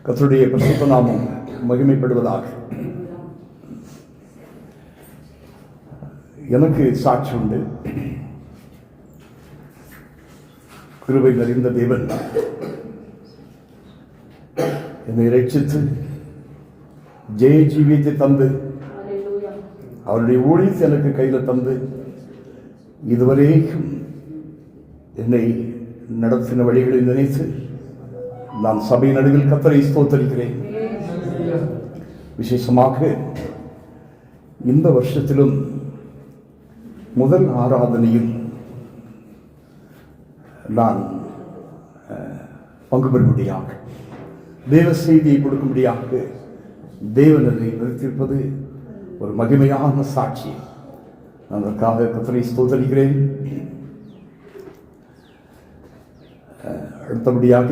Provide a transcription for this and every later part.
கர்த்தருடைய பரிசுத்த நாமம் மகிமைப்படுவதாக. எனக்கு சாட்சி உண்டு. கிருபை நிறைந்த தேவன் என்னை ரட்சித்து ஜெய ஜீவியத்தை தந்து அவருடைய ஊழியத்தை எனக்கு கையில் தந்து இதுவரைக்கும் என்னை நடத்தின வழிகளை நினைத்து நான் சபை நடுவில் கர்த்தரை ஸ்தோத்தரிக்கிறேன். விசேஷமாக இந்த வருஷத்திலும் முதல் ஆராதனையில் நான் பங்கு பெறும்படியாக தேவ செய்தியை கொடுக்கும்படியாக தேவனை நிறுத்தியிருப்பது ஒரு மகிமையான சாட்சி. நான் அதற்காக கர்த்தரை ஸ்தோத்தரிக்கிறேன். அடுத்தபடியாக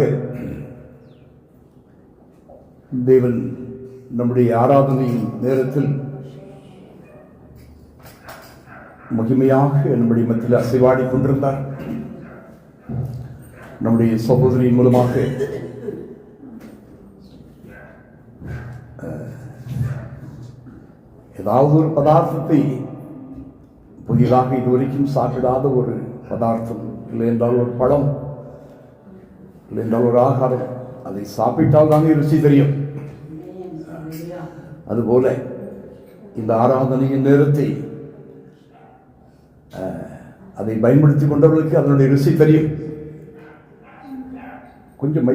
தேவன் நம்முடைய ஆராதனை நேரத்தில் மகிமையாக நம்முடைய மத்தியில் அசைவாடி கொண்டிருந்தார். நம்முடைய சகோதரியின் மூலமாக ஏதாவது ஒரு பதார்த்தத்தை புதிதாக இதுவரைக்கும் சாப்பிடாத ஒரு பதார்த்தம், இல்லை என்றால் ஒரு பழம், இல்லை என்றால் ஒரு ஆகாரம், அதை சாப்பிட்டால் தானே ருசி தெரியும். அதுபோல இந்த ஆராதனையின் நேரத்தை அதை பயன்படுத்தி கொண்டவர்களுக்கு அதனுடைய ருசி தெரியும். கொஞ்சம்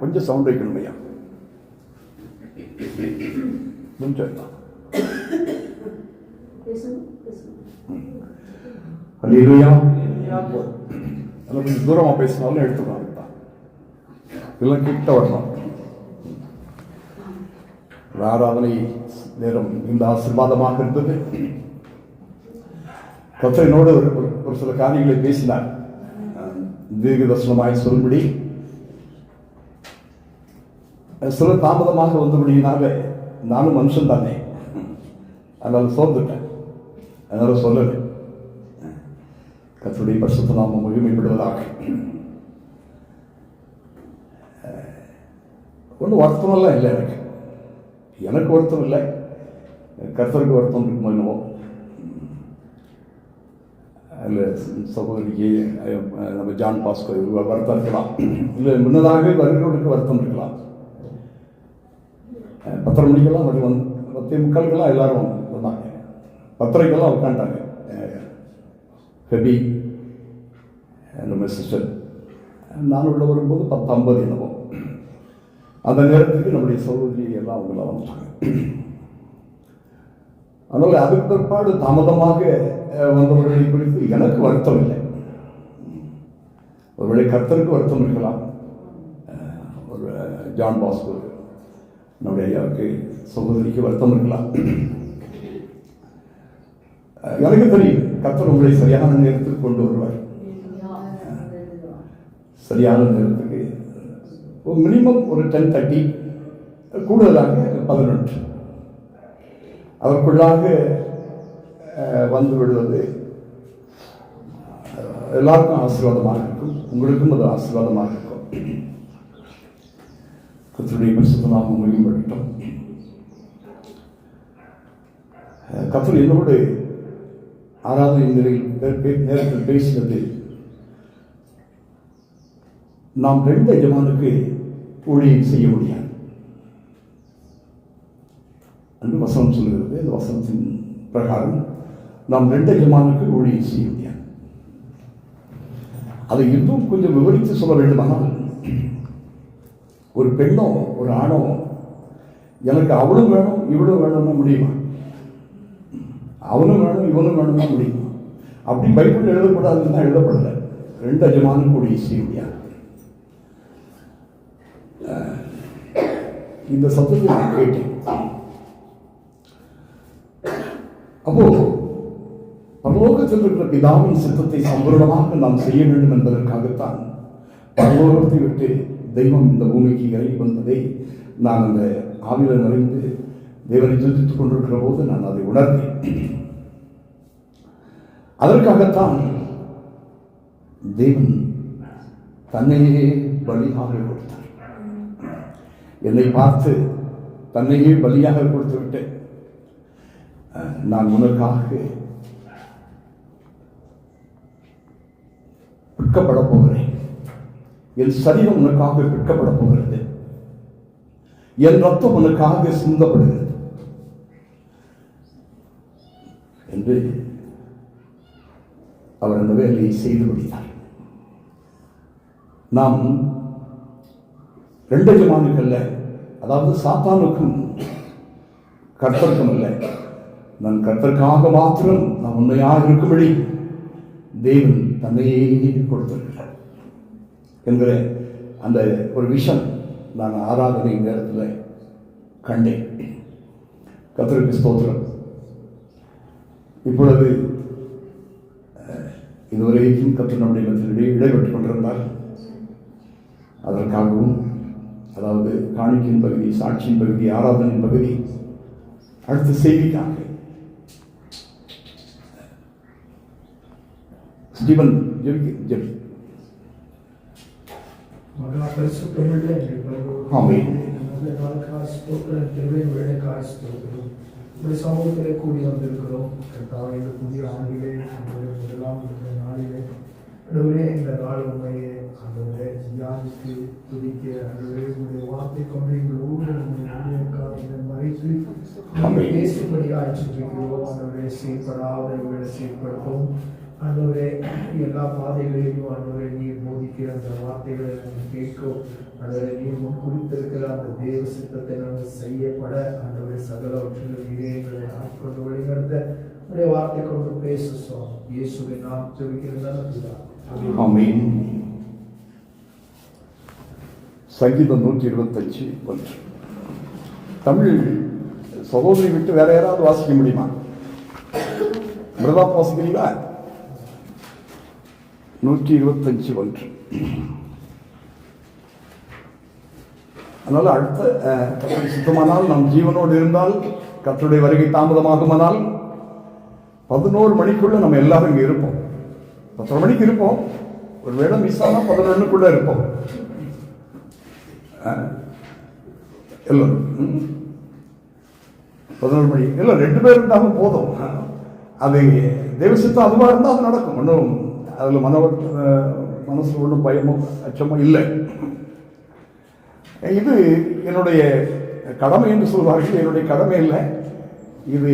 கொஞ்சம் சவுண்ட் வைக்கணும் ஐயா, கொஞ்சம் கொஞ்சம் தூரமா பேசினாலும் எடுத்துக்கலாம், இல்லை கிட்ட வரணும். ஆராதனை நேரம் இந்த ஆசீர்வாதமாக இருந்தது. கர்த்தரோடு ஒரு சில காரியங்களை பேசினார். தீர்க்க தரிசனமாய் சொல்லும்படி சில தாமதமாக வந்தபடியினால நானும் மனுஷன் தானே, அதனால சோர்ந்துட்டேன், அதனால சொல்லலை. கர்த்தருடைய பரிசுத்த நாமம் மகிமைப்படுவதாக. ஒன்றும் வருத்தமெல்லாம் இல்லை, எனக்கு வருத்தம் இல்லை, கர்த்தருக்கு வருத்தம் இருக்குமோ என்னவோ. அதில் சகோதரிக்கு நம்ம ஜான் பாஸ்கோ வருத்தம் இருக்கலாம், இல்லை முன்னதாக வருகிறவர்களுக்கு வருத்தம் இருக்கலாம். 10:30 மணிக்கெல்லாம் அவர் 10:45 எல்லாரும் வந்தாங்க, 10:30 உட்காந்துட்டாங்க. ஹெபி நம்ம சிஸ்டர், நான் உள்ள வரும்போது 10:50 என்னவோ. அந்த நேரத்துக்கு நம்முடைய சகோதரி எல்லாம் அவங்களாம் வந்துட்டாங்க. அதனால் அதுக்கு பிற்பாடு தாமதமாக வந்தவர்களை குறித்து எனக்கு வருத்தம் இல்லை. ஒருவேளை கர்த்தருக்கு வருத்தம் இருக்கலாம். ஒரு ஜான் பாஸ்கோ நம்முடைய ஐயாவுக்கு சகோதரிக்கு வருத்தம் இருக்கலாம். எனக்கு தெரியும் கர்த்தர் உங்களை சரியான நேரத்துக்கு கொண்டு வருவார். சரியான நேரத்துக்கு மினிமம் ஒரு 10:30, கூடுதலாக 11 அதற்குள்ளாக வந்து விடுவது எல்லாருக்கும் ஆசீர்வாதமாக இருக்கும். உங்களுக்கும் அது ஆசீர்வாதமாக இருக்கும். கர்த்தருடைய பரிசுத்த நாமம் மகிமைப்படட்டும். கர்த்தர் என்னோடு ஆராதனை நேரத்தில் பேசினது, நாம் 2 எஜமானுக்கு ஊழியம் செய்ய முடியாது என்று வசனம் சொல்கிறது. இந்த வசனத்தின் பிரகாரம் நாம் 2 எஜமானுக்கு ஊழியம் செய்ய முடியாது. அதை இன்னும் கொஞ்சம் விவரித்து சொல்ல வேண்டுமானால், ஒரு பெண்ணோ ஒரு ஆணோ எனக்கு அவளும் வேணும் இவளும் வேணும்னா முடியுமா? அவனும் வேணும் இவனும் வேணும்னா முடியுமா? அப்படி பைபிள் எழுதப்படாதுன்னா எழுதப்படலை. 2 எஜமானுக்கு ஊழியம் செய்ய முடியாது. இந்த சத்தத்தை நான் கேட்டேன். அப்போ பரலோகத்தில் இருக்கிற பிதாவின் சித்தத்தை சம்பூர்ணமாக நாம் செய்ய வேண்டும் என்பதற்காகத்தான் பரலோகத்தை விட்டு தெய்வம் இந்த பூமிக்கு இறங்கி வந்ததை நான் அந்த ஆவியில் நிறைந்து தேவனை துதித்துக் கொண்டிருக்கிற போது நான் அதை உணர்ந்தேன். அதற்காகத்தான் தேவன் தன்னையே பலியாக கொடுத்தார். என்னை பார்த்து தன்னையே பலியாக கொடுத்து விட்டு நான் உனக்காக விற்கப்பட போகிறேன், என் சரீரம் உனக்காக விற்கப்பட போகிறது, என் ரத்தம் உனக்காக சிந்தப்படுகிறது என்று அவர் அந்த வேலையை செய்து முடித்தார். நாம் ரெண்டு ஜமானுக்கல்ல, அதாவது சாத்தானுக்கும் கர்த்தருக்கும் அல்ல, நான் கர்த்தருக்காக மாத்திரம் நான் உண்மையாக இருக்கும்படி தேவன் தன்னையே கொடுத்திருக்கிறார் என்கிற அந்த ஒரு விஷயம் நான் ஆராதனை நேரத்தில் கண்டேன். கர்த்தருக்கு ஸ்தோத்திரம். இப்பொழுது இதுவரைக்கும் கர்த்தர் நம்முடைய மத்தியிலே இடைபெற்றுக் கொண்டிருந்தார். அதற்காகவும், அதாவது காணிக்கையின் பகுதி, சாட்சியின் பகுதி, ஆராதனையின் பகுதி, அடுத்த செய்திக்காக ஸ்டீவன் ஜெபி. சமூகத்திலே கூடி வந்திருக்கிறோம். இந்த புதிய ஆண்டிலே முதலாம் நாளிலே இந்த நாள் உண்மையை அந்த தியானித்து துதிக்க அந்த வார்த்தை கொண்டு எங்கள் ஊழல் மறைத்து பேசும்படி ஆட்சிக்கிறோம். அந்த செயற்படாத செயற்படுத்தும். ஆண்டவரே, எல்லா பாதைகளையும் ஆண்டவரை நீர் போதிக்கிற அந்த வார்த்தைகளை நாங்கள் கேட்கும். ஆண்டவரை நீர் முன் குறித்திருக்கிற அந்த தேவ சித்தத்தை நாங்கள் செய்யப்பட ஆண்டவரை சகலவற்றிலும் நீரே எங்களை ஆட்கொண்டு வழிநடத்த உடைய வார்த்தை கொண்டு பேச சுவாமி. இயேசுவை நாம் ஜெபிக்கிறதா. ஆமென். சங்கீதம் 125 தமிழ் சகோதரி விட்டு வேற யாராவது வாசிக்க முடியுமா? பிரதா வாசிக்கிறீங்களா? 125 அதனால அடுத்த கர்த்தர் சுத்தமானால், நாம் ஜீவனோடு இருந்தால், கர்த்தருடைய வருகை தாமதமாகுமானால் 11 மணிக்குள்ள நம்ம எல்லாரும் இங்கே இருப்போம். 10 மணிக்கு இருப்போம். ஒரு வேளை மிஸ் ஆனால் 11க்குள்ள இருப்போம் எல்லோரும். 11 மணி இல்லை, 2 பேர் இருந்தாலும் போதும். அது தேவசித்தம் அதுவாக இருந்தால் அது நடக்கும். ஒன்றும் அதில் மனசு ஒன்றும் பயமோ அச்சமோ இல்லை. இது என்னுடைய கடமை என்று சொல்வார்கள். என்னுடைய கடமை இல்லை, இது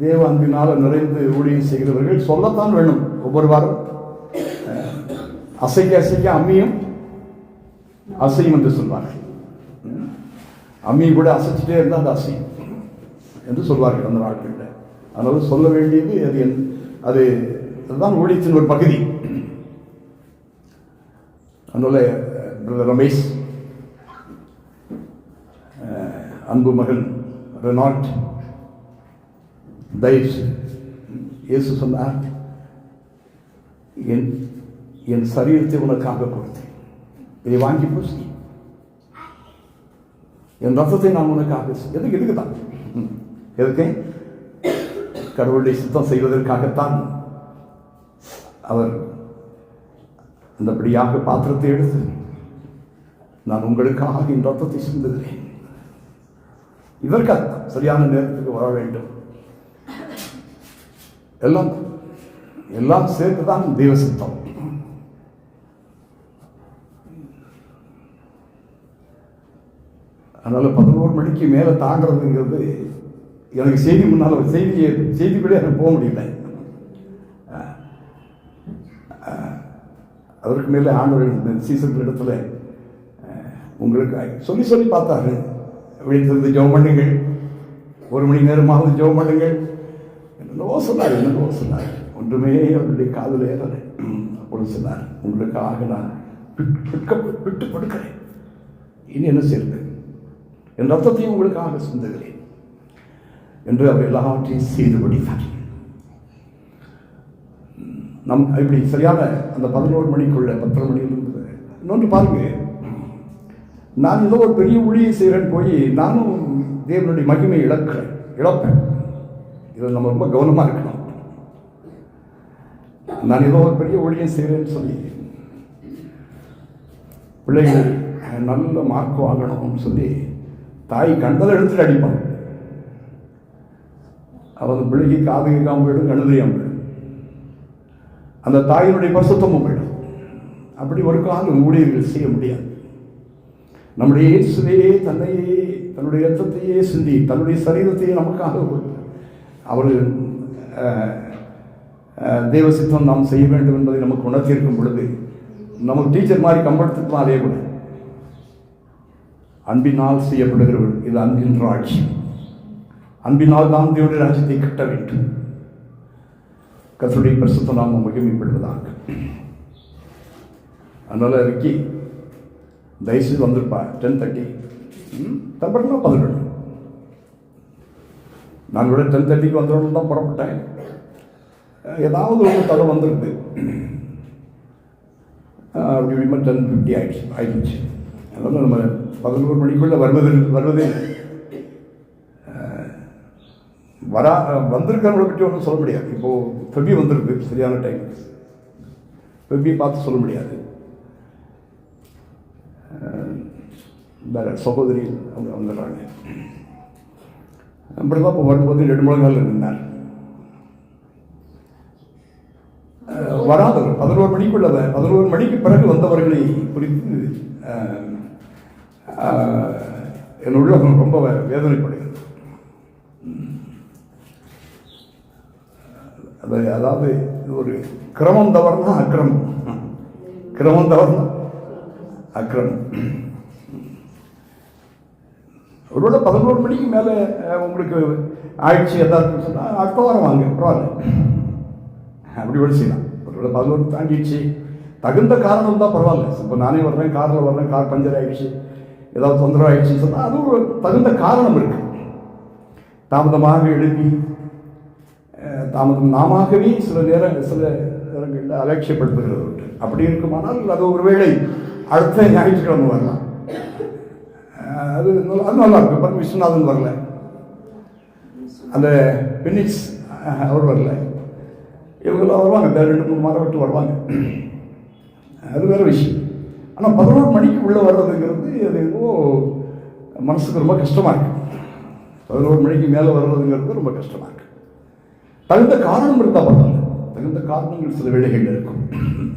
தேவ அன்பினால் நிறைந்து ஊழியம் செய்கிறவர்கள் சொல்லத்தான் வேணும். ஒவ்வொரு வாரம் அசைக்க அசைக்க அம்மியும் அசையும் என்று சொல்வார்கள். அம்மி கூட அசைச்சிட்டே இருந்தால் அது அசையும் என்று சொல்வார்கள் அந்த நாட்களில். அதனால சொல்ல வேண்டியது அது அதுதான் ஊழியத்தின் ஒரு பகுதி. அதனால பிரதர் ரமேஷ், அன்பு மகன் ரெனால்ட், தைஸ், இயேசு சொன்னார், என் சரீரத்தை உனக்காக கொடுத்தேன், இதை வாங்கி பூசி, என் ரத்தத்தை நான் உனக்காக. எதுக்கு தான்? எதுக்கு? கடவுளுடைய சுத்தம் செய்வதற்காகத்தான் அவர் அந்தபடியாக பாத்திரத்தை எடுத்து, நான் உங்களுக்காக என் ரத்தத்தை சிந்துகிறேன், இதற்காக சரியான நேரத்துக்கு வர வேண்டும். எல்லாம் சேர்த்துதான் தெய்வ சித்தம். அதனால 11 மணிக்கு மேலே தாண்டதுங்கிறது எனக்கு செய்தி முன்னால் செய்திப்படி எனக்கு போக முடியல. அதற்கு மேலே ஆண்டவர் சீசன் இடத்துல உங்களுக்கு சொல்லி பார்த்தாரு, விழித்திருந்து ஜெபம் பண்ணுங்கள், 1 மணி நேரமாவது ஜெபம் பண்ணுங்கள், என்னவோ சொன்னார். ஒன்றுமே அவருடைய காதில் ஏறலை. அப்பொழுது சொன்னார், உங்களுக்காக நான் விட்டு கொடுக்கிறேன், இனி என்ன செய்வது, என் ரத்தத்தையும் உங்களுக்காக சிந்துகிறேன் என்று அவர் எல்லாவற்றையும் செய்து முடித்தார். இப்படி சரியான அந்த 11 மணிக்குள்ள 10 மணியிலிருந்து இன்னொன்று பாருங்க, நான் ஏதோ ஒரு பெரிய ஊழியை செய்கிறேன் போய் நானும் தேவனுடைய மகிமை இழப்பேன். இதில் நம்ம ரொம்ப கவனமாக இருக்கணும். நான் ஏதோ ஒரு பெரிய ஊழியம் செய்கிறேன்னு சொல்லி பிள்ளைகள் நல்ல மார்க் வாங்கணும்னு சொல்லி தாய் கண்டதை எடுத்துட்டு அடிப்பான். அவன் பிள்ளைக்கு காது கேட்காம போயிடும், கழுதையாம போயிடும், அந்த தாயினுடைய பரிசுத்தமும் போயிடும். அப்படி ஒரு காலம் ஊழியர்கள் செய்ய முடியாது. நம்முடைய இயேசுவையே தன்னையே தன்னுடைய இரத்தத்தையே சிந்தி தன்னுடைய சரீரத்தையே நமக்காக அவர் தேவ சித்தம் நாம் செய்ய வேண்டும் என்பதை நமக்கு உணர்த்தியிருக்கும் பொழுது நமக்கு டீச்சர் மாதிரி கம்பெடுத்துக்கலாம். அதே கூட அன்பினால் செய்யப்படுகிறவர், இது அன்பின் ராஜ்யம். அன்பினால் நாம் தேவனுடைய ராஜ்யத்தை கட்ட வேண்டும். கர்த்தருடைய பரிசுத்த நாமம் மகிமைப்படுவதாக. அதனால இருக்கி தயவுசெய்து வந்திருப்பா 10:30 தப்பா 11. நான் கூட 10:30 வந்துடணும் தான் புறப்பட்டேன். ஏதாவது ஒரு தடவை வந்துருக்கு. அப்படி இப்படிமா 10:50 ஆயிடுச்சு. அதனால் நம்ம 11 மணிக்குள்ளே வருவதே வந்திருக்கிறவங்களை பற்றி ஒன்றும் சொல்ல முடியாது. இப்போது பெபி வந்திருக்கு சரியான டைம். பெபியை பார்த்து சொல்ல முடியாது. வேறு சகோதரி அவங்க வந்துடுறாங்க. அப்படி தான் இப்போ வரும்போது 2 முழங்கால் நின்றார். வராதவர் 11 மணிக்குள்ள 11 மணிக்கு பிறகு வந்தவர்களை குறித்து என் உள்ளம் ரொம்ப வேதனைப்படுகிறது. அதாவது ஒரு கிரமம் தவறுனா அக்கிரமம், கிரமம் தவறுனா அக்கிரமம். ஒருவேளை 11 மணிக்கு மேலே உங்களுக்கு ஆயிடுச்சு எதாவது சொன்னால் அடுத்த வாரம் வாங்க, பரவாயில்ல, அப்படி கூட செய்யலாம். ஒருவேளை 11 தாண்டிடுச்சு, தகுந்த காரணம் தான் பரவாயில்ல. இப்போ நானே வர்றேன், காரில் வர்றேன், கார் பஞ்சர் ஆகிடுச்சு, ஏதாவது தொந்தரவு ஆகிடுச்சுன்னு சொன்னால் அது ஒரு தகுந்த காரணம் இருக்குது. தாமதமாக எழுப்பி நாமவே சில நேரங்களில் அலட்சியப்படுத்துகிறது உண்டு. அப்படி இருக்குமானால் அது ஒரு வேளை அடுத்த ஞாயிற்றுக்கிழமை வரலாம். அது நல்லா இருக்கும். அப்புறம் விஸ்வநாதன் வரல, அந்த பினிக்ஸ் அவர் வரல, இவங்கெல்லாம் வருவாங்க, 2-3 மாதம் விட்டு வருவாங்க. அது வேறு விஷயம். ஆனால் 11 மணிக்கு உள்ளே வர்றதுங்கிறது அது ஏதோ மனசுக்கு ரொம்ப கஷ்டமாக இருக்குது. 11 மணிக்கு மேலே வர்றதுங்கிறது ரொம்ப கஷ்டமாக இருக்குது. தகுந்த காரணம் இருந்தால் பரவாயில்ல. தகுந்த காரணங்கள் சில வேளைகள் இருக்கும்.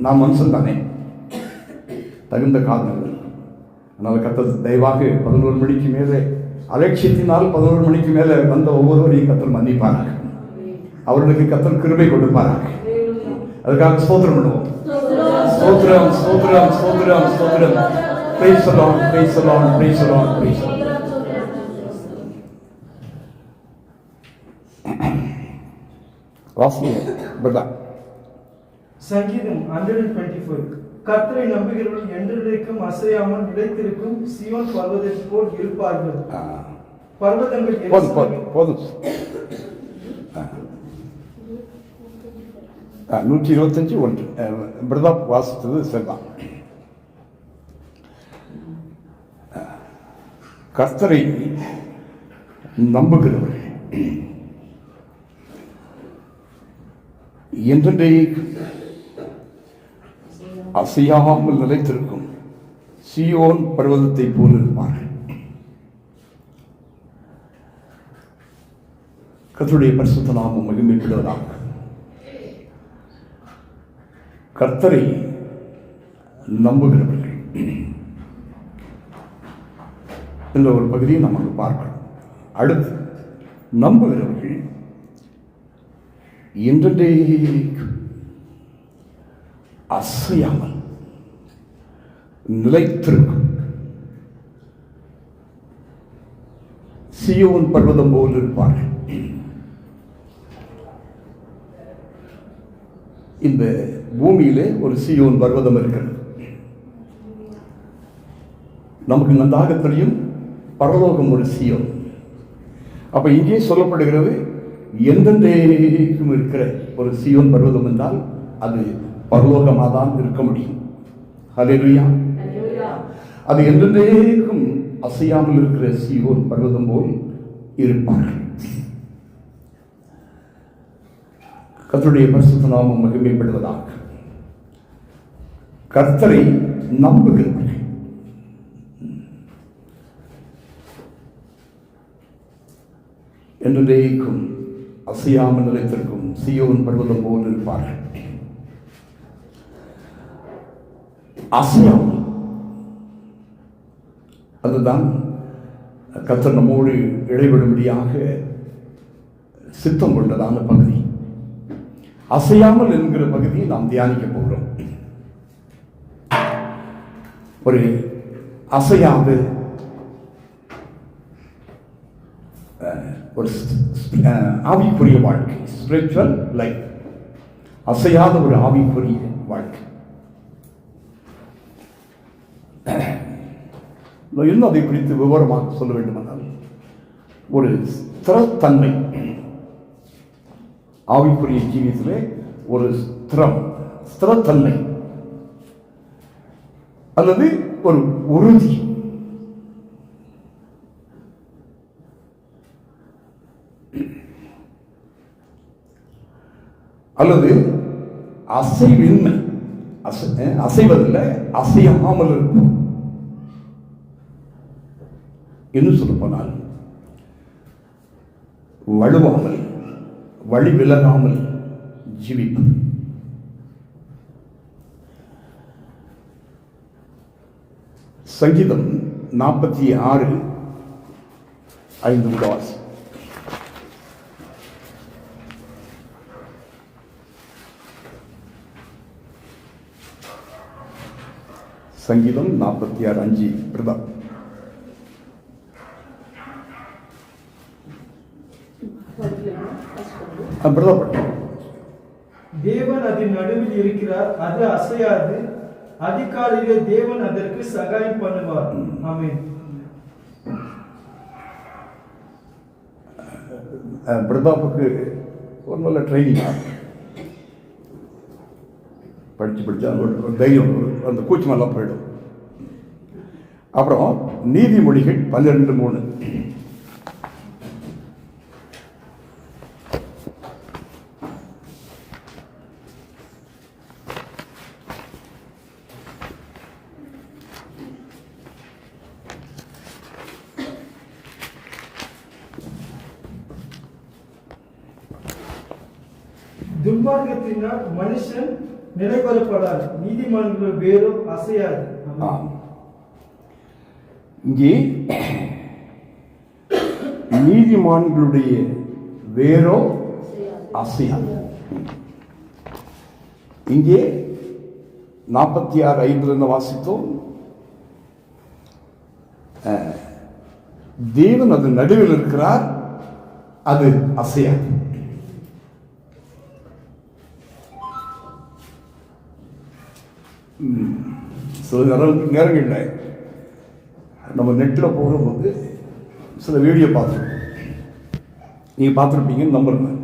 நான் மனுஷன் தானே, தகுந்த காரணங்கள் இருக்கும். அதனால் கர்த்தர் தயவாக 11 மணிக்கு மேலே அலட்சியத்தினால் 11 மணிக்கு மேலே வந்த ஒவ்வொருவரையும் கர்த்தர் மன்னிப்பாராக. அவர்களுக்கு கர்த்தர் கிருபை கொடுப்பாராக. அதுக்காக ஸ்தோத்திரம் பண்ணுவோம். ஸ்தோத்திரம் ஸ்தோத்திரம் ஸ்தோத்திரம் ஸ்தோத்திரம். Praise the Lord, praise the Lord, praise the Lord, praise the Lord. சங்கீதம் 124. கர்த்தரை நம்புகிறவர்கள் என்றென்றைக்கும் அசையாமல் நிலைத்திருக்கும் சீயோன் பர்வதத்தைப் போல் இருப்பார்கள். பர்வதங்கள் போதும். 125:1 இப்படிதான் வாசித்தது சரிதான். கர்த்தரை நம்புகிறவர்கள் என்றென்றைக்கு அசையாமல் நிலைத்திருக்கும் சீயோன் பர்வதத்தை போல் இருப்பார்கள். கர்த்தருடைய பரிசுத்த நாமம் மகிமைப்படுவதாக. கர்த்தரை நம்புகிறவர்கள் என்ற ஒரு பகுதியை நமக்கு பார்க்கணும். அடுத்து நம்புகிறவர்கள் என்றென்றைக்கு அசையாமல் நிலைத்திருக்கும் சீயோன் பர்வதம் போல் இருப்பார்கள். இந்த பூமியிலே ஒரு சீயோன் பர்வதம் இருக்கிறது. நமக்கு நன்றாக தெரியும் பரலோகம் ஒரு சீயோன். அப்ப இங்கே சொல்லப்படுகிறது எந்தெந்தைக்கும் இருக்கிற ஒரு சீயோன் பர்வதம் என்றால் அது பரலோகமாக தான் இருக்க முடியும். ஹல்லேலூயா. அது எந்தெந்தைக்கும் அசையாமல் இருக்கிற சீயோன் பர்வதம் போல் இருப்பார்கள். கர்த்தருடைய பரிசுத்த நாமம் மகிமைப்படுவதாக. கர்த்தரை நம்புகிறவர்கள் என்றேக்கும் அசையாமல் நிலைத்திருக்கும் சீயோன் பர்வதம் போல் இருப்பார்கள். அசையாமல், அதுதான் கர்த்தர் நம்மோடு இடைவிடும்படியாக சித்தம் கொண்டதான பகுதி. அசையாமல் என்கிற பகுதியை நாம் தியானிக்க போகிறோம். ஒரு அசையாது ஒரு ஆவிக்குரிய வாழ்க்கை, ஸ்பிரிச்சுவல் லைஃப், அசையாத ஒரு ஆவிக்குரிய வாழ்க்கை. இன்னும் அதை குறித்து விவரமாக சொல்ல வேண்டுமென்றால், ஒரு ஸ்திரத்தன்மை, ஆவிக்குரிய ஜீவியத்திலே ஒரு ஸ்திரத்தன்மை அல்லது ஒரு உறுதி, அல்லது அசைவின்மை, அசைவதில்லை, அசையாமல் இருக்கும். இன்னும் சொல்ல போனால் வலுவாமல், வழி விலகாமல் ஜீவிப்பது. சங்கீதம் 46:5 சங்கீதம் 46:5 பிரதா. தேவன் அதன் நடுவில் இருக்கிறார், அது அசையாது. அதிகாலையிலே தேவன் அதற்கு சகாயம் பண்ணுவார். ஆமென். பிரதாப்புக்கு ஒரு நல்ல ட்ரைனிங் படிச்சா ஒரு தைரியம், அந்த கூச்சமெல்லாம் போயிடும். அப்புறம் நீதிமொழிகள் 12:3. துன்மார்க்கத்தினால் மனுஷன் நிலைபெறப்படாது, நீதிமான்கள் வேரோ அசையாது. இங்கே நீதிமான்களுடைய வேரோ அசையாது. இங்கே 46:5 வாசித்தோம். தேவன் அது நடுவில் இருக்கிறார், அது அசையாது. சில நேரங்களில் நம்ம நெட்டில் போகும்போது சில வீடியோ பார்த்துருக்கோம், நீங்கள் பார்த்துருப்பீங்கன்னு நம்புறேன்.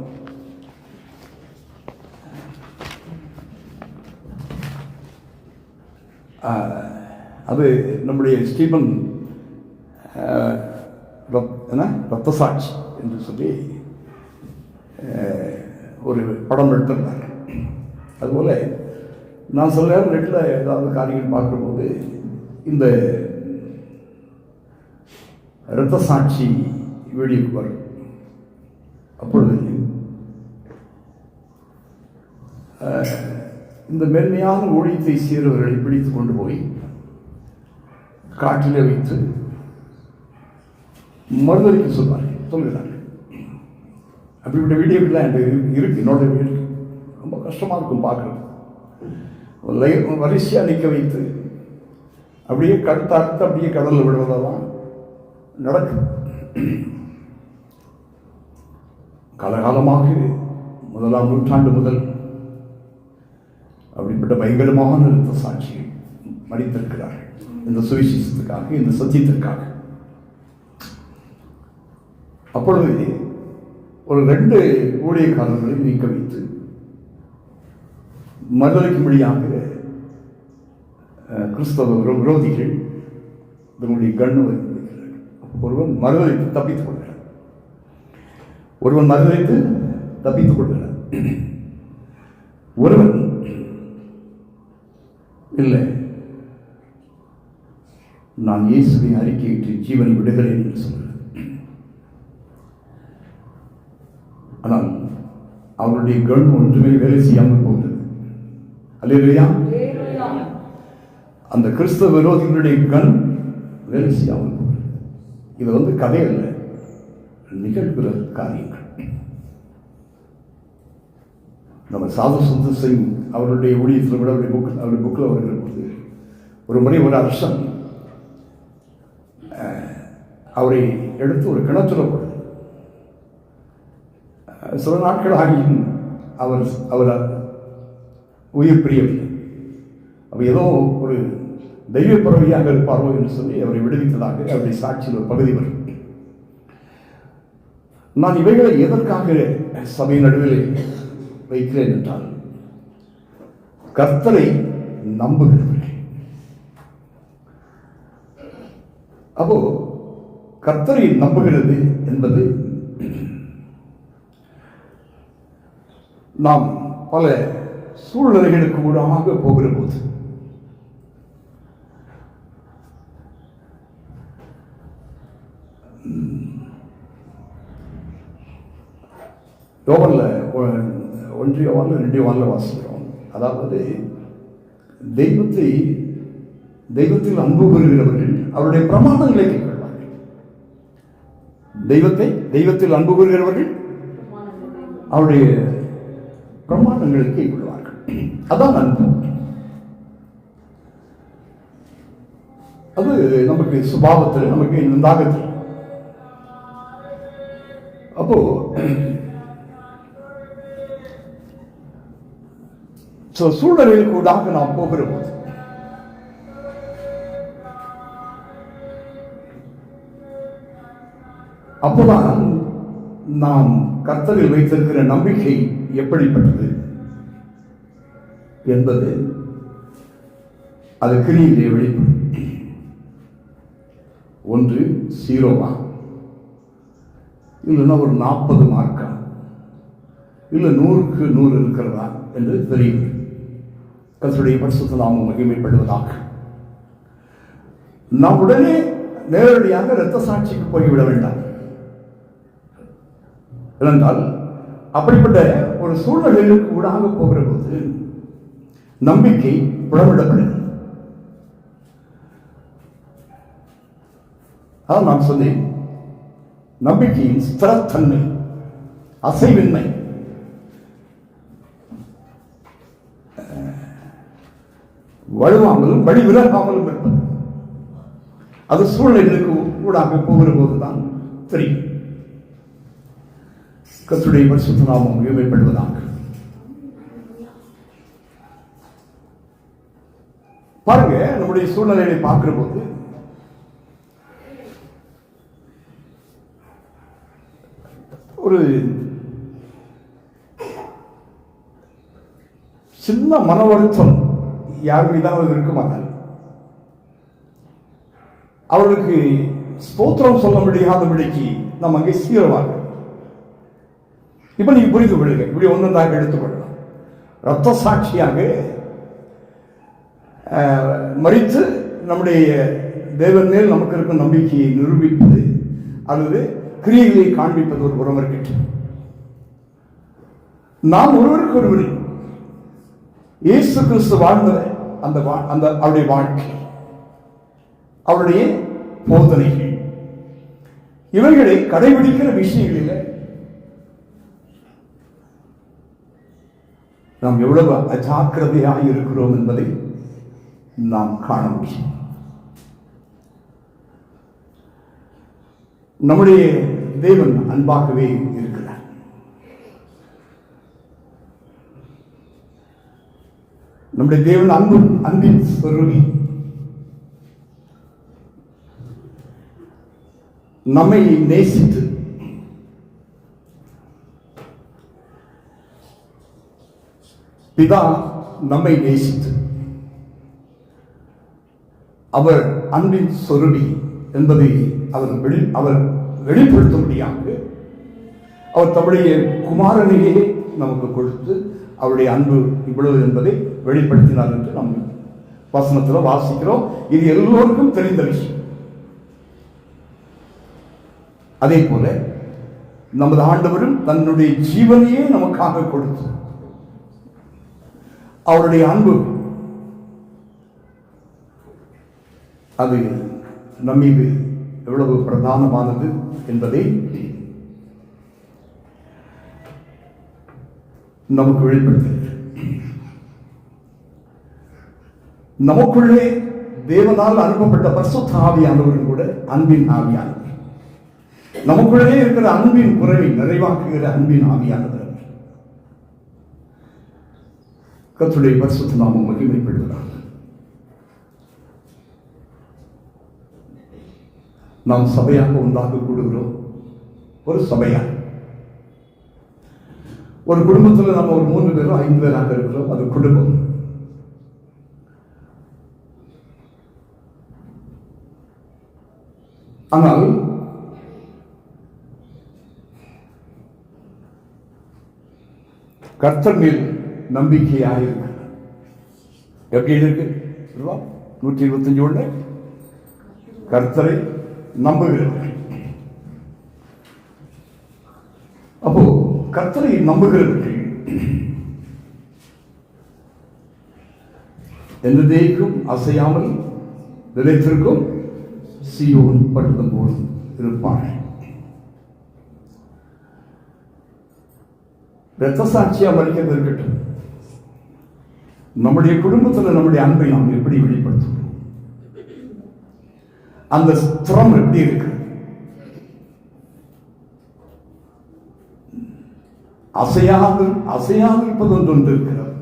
அது நம்முடைய ஸ்டீபன் ரத்த சாட்சி என்று சொல்லி ஒரு படம் எடுத்திருந்தாங்க. அதுபோல் நான் சில நேரம் நெட்டில் ஏதாவது காரியங்கள் பார்க்கும்போது இந்த இரத்த சாட்சி வீடியோக்கு வரும். அப்பொழுது இந்த மென்மையான ஊழியத்தை செய்கிறவர்களை பிடித்து கொண்டு போய் காட்டிலே வைத்து மறுதளிக்க சொல்கிறார்கள். அப்படிப்பட்ட வீடியோக்கெல்லாம் என்கிட்ட இருக்கு, என்னோட இருக்கு. ரொம்ப கஷ்டமாக இருக்கும் பார்க்குறது. வரிசையாக நிற்க வைத்து அப்படியே கடுத்தாட்டு அப்படியே கடலில் விடுவதெல்லாம் நடக்கும். காலகாலமாக 1ஆம் நூற்றாண்டு முதல் அப்படிப்பட்ட பயங்கரமான இரத்த சாட்சிகள் மடித்திருக்கிறார்கள் இந்த சுவிசேஷத்துக்காக, இந்த சத்தியத்திற்காக. அப்பொழுது ஒரு 2 ஊழியக்காரர்களை நீக்க வைத்து மறுதளிக்கும்படியாக கிறிஸ்தவ விரோதிகள் தன்னுடைய கண்ணு வைக்கிறார்கள். ஒருவன் மறுதளித்து தப்பித்துக் கொள்கிறார், ஒருவன் மறுதளித்து தப்பித்துக் கொள்கிறார். ஒருவன் இல்லை, நான் இயேசுவை அறிக்கையிட்டு ஜீவனை விடுகிறேன் என்று சொல்கிறார். ஆனால் அவருடைய கண் ஒன்றுமே வேலை செய்யாமல் போகிறது. அல்லேலூயா. அந்த கிறிஸ்தவ விரோதிகளுடைய கண் வேலை செய்யாமல் போகிறது. இது கதை அல்ல, நிகழ்கிற காரியங்கள். நம்ம சாது சுந்தர் சிங் அவருடைய ஊழியத்தில் கூட அவருடைய புக்கில் வருகிற போது ஒரு முறை ஒரு அரசன் அவரை எடுத்து ஒரு கிணத்துல போடுது. சில நாட்கள் ஆகியும் அவர் உயிர் பிரியவில்லை. அவர் ஏதோ ஒரு தெய்வ பிறவியாக இருப்பாரோ என்று சொல்லி அவரை விடுவித்ததாக அவருடைய சாட்சியில் ஒரு பகுதி வரும். நான் இவைகளை எதற்காக சபை நடுவில் வைக்கிறேன் என்றால், கர்த்தரை நம்புகிறவர்கள். அப்போ கர்த்தரை நம்புகிறது என்பது நாம் பல சூழ்நிலைகளுக்கு ஊடாக போகிற போது யோவான்ல 1 யோவான்ல 2 யோவான்ல வாசிக்கிறோம். அதாவது தெய்வத்தில் அன்பு கூறுகிறவர்கள் அவருடைய பிரமாணங்களை கைக்கொள்வார்கள். தெய்வத்தில் அன்பு கூறுகிறவர்கள் அவருடைய பிரமாணங்களை கைக்கொள்வார்கள். அதான் அன்பு. அது நமக்கு சுபாவத்தில், நமக்கு இந்தாகத்தில். அப்போ சூழ்நிலைகளுக்கு ஊடாக நாம் போகிற போது அப்போதான் நாம் கர்த்தரில் வைத்திருக்கிற நம்பிக்கை எப்படிப்பட்டது என்பது அது கிரியிலே வெளிப்படும். 1 0 இல்லைன்னா ஒரு 40 மார்க்கா, இல்லை 100க்கு 100 இருக்கிறதா என்று தெரியும். கர்த்தருடைய பரிசுத்த நாமம் மகிமைப்படுவதாக. நாம் உடனே நேரடியாக இரத்த சாட்சிக்கு போய்விட வேண்டாம். என்றால் அப்படிப்பட்ட ஒரு சூழ்நிலைகளுக்கு ஊடாக போகிற போது நம்பிக்கை புலமிடப்படுகிறது. அதான் நான் சொன்னேன், நம்பிக்கையின் ஸ்திரத்தன்மை, அசைவின்மை. வலுவாமலும் வழி விலகாமலும் இருப்பது. அது சூழ்நிலைகளுக்கு ஊடாக போகிற போதுதான் தெரியும். கர்த்தருடைய பரிசுத்த நாமம் மகிமைப்படுவதாக. பாருங்க, நம்முடைய சூழ்நிலையை பார்க்கிற போது ஒரு சின்ன மன வருத்தம் யார் மீதாவது இருக்க மாட்டாங்க. அவர்களுக்கு ஸ்தோத்திரம் சொல்ல முடியாதபடிக்கு நாம் அங்கே சீரவார்கள். இப்ப நீங்க புரிந்து கொள்ளுங்க, இப்படி ஒன்றாக எடுத்துக்கொள்ளலாம். இரத்த சாட்சியாக மரித்து நம்முடைய தேவன் மேல் நமக்கு இருக்கும் நம்பிக்கையை நிரூபிப்பது அல்லது கிரியைகளை காண்பிப்பது ஒரு புறம் இருக்கட்டும். நாம் ஒருவருக்கு ஒருவர் இயேசு கிறிஸ்து வாழ்ந்த அந்த அவருடைய வாழ்க்கை, அவருடைய போதனைகள், இவைகளை கடைபிடிக்கிற விஷயங்களில் நாம் எவ்வளவு அஜாக்கிரதையாக இருக்கிறோம் என்பதை நாம் காண முடியும். நம்முடைய தேவன் அன்பாகவே இருக்கிறார். நம்முடைய தேவன் அன்பின் சொருவி. நம்மை நேசித்து பிதா நம்மை நேசித்து அவர் அன்பின் சொருவி என்பதை அவர் வெளிப்படுத்த முடியாது. அவர் தம்முடைய குமாரனையே நமக்கு கொடுத்து அவருடைய அன்பு இவ்வளவு என்பதை வெளிப்படுத்தினார் என்று நாம் வசனத்தில் வாசிக்கிறோம். இது எல்லோருக்கும் தெரிந்த விஷயம். அதே போல நமது ஆண்டவரும் தன்னுடைய ஜீவனையே நமக்காக கொடுத்து அவருடைய அன்பு அது நம்மீது எவ்வளவு பிரதானமானது என்பதை நமக்கு வெளிப்படுத்துகிறது. நமக்குள்ளே தேவனால் அனுப்பப்பட்ட பரிசுத்த ஆவியானவரும் கூட அன்பின் ஆவியானவர். நமக்குள்ளே இருக்கிற அன்பின் குறைவை நிறைவாக்குகிற அன்பின் ஆவியானவர். கர்த்தருடைய பரிசுத்த நாமம் மகிமைப்படுகிறார். நாம் சபையாக ஒன்றாக கூடுகிறோம். ஒரு சபையா ஒரு குடும்பத்தில் நம்ம ஒரு 3 பேரோ 5 பேராக இருக்கிறோம். அது குடும்பம். ஆனால் கர்த்தர் மேல் நம்பிக்கையாக இருக்கு. எப்படி இருக்கு? 125 உள்ள கர்த்தரை நம்புகிறவர்கள். அப்போ கர்த்தரை நம்புகிறவர்கள் என்றைக்கும் அசையாமல் நிலைத்திருக்கும் சீயோன் பர்வதம் போல் இருப்பார்கள். இரத்த சாட்சியா மறிக்கிறது இருக்கட்டும். நம்முடைய குடும்பத்தில் நம்முடைய அன்பை நாம் எப்படி வெளிப்படுத்துவோம்? அந்த ஸ்திரம் எப்படி இருக்கு? அசையாது இருப்பது ஒன்று இருக்கிறது,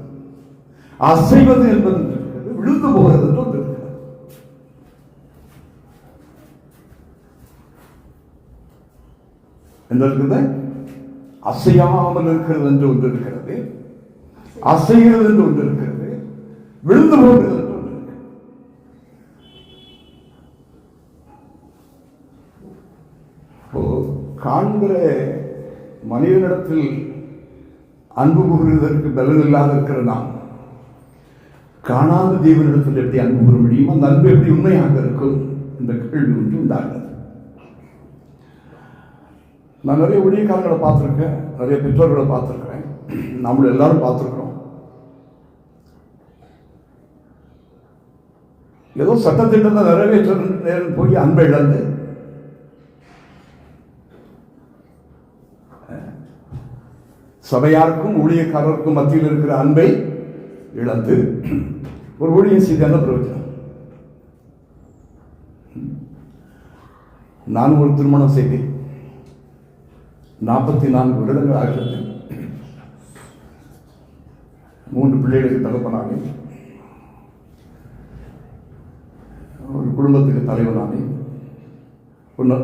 அசைவது என்பது இருக்கிறது, விழுந்து போகிறது என்று ஒன்று இருக்கிறது. என்ன இருக்குது? அசையாமல் இருக்கிறது என்று ஒன்று இருக்கிறது, அசைகிறது என்று ஒன்று இருக்கிறது, விழுந்து போகிறது என்று ஒன்று இருக்கிறது. காண்கிற மனிதனிடத்தில் அன்பு கூறுவதற்கு பலன் இல்லாத இருக்கிற நாம் காணாத தேவனிடத்தில் எப்படி அன்பு கூற முடியும்? அந்த அன்பு எப்படி உண்மையாக இருக்கும் என்ற கேள்வி ஒன்று உண்டாகிறது. நான் நிறைய ஊழியக்காரர்களை பார்த்துருக்கேன், நிறைய பெற்றோர்களை பார்த்துருக்கிறேன், நம்மள எல்லாரும் பார்த்துருக்கிறோம். ஏதோ சட்டத்திட்டத்தை நிறைவேற்ற நேரம் போய் அன்பை இழந்து சபையாருக்கும் ஊழியக்காரருக்கும் மத்தியில் இருக்கிற அன்பை இழந்து ஒரு ஊழியம் செய்த பிரயோஜனம். நான் ஒரு திருமணம் செய்தேன். 44 வருடங்கள் ஆகிறது. 3 பிள்ளைகளுக்கு தகப்பனானே, ஒரு குடும்பத்துக்கு தலைவனானே,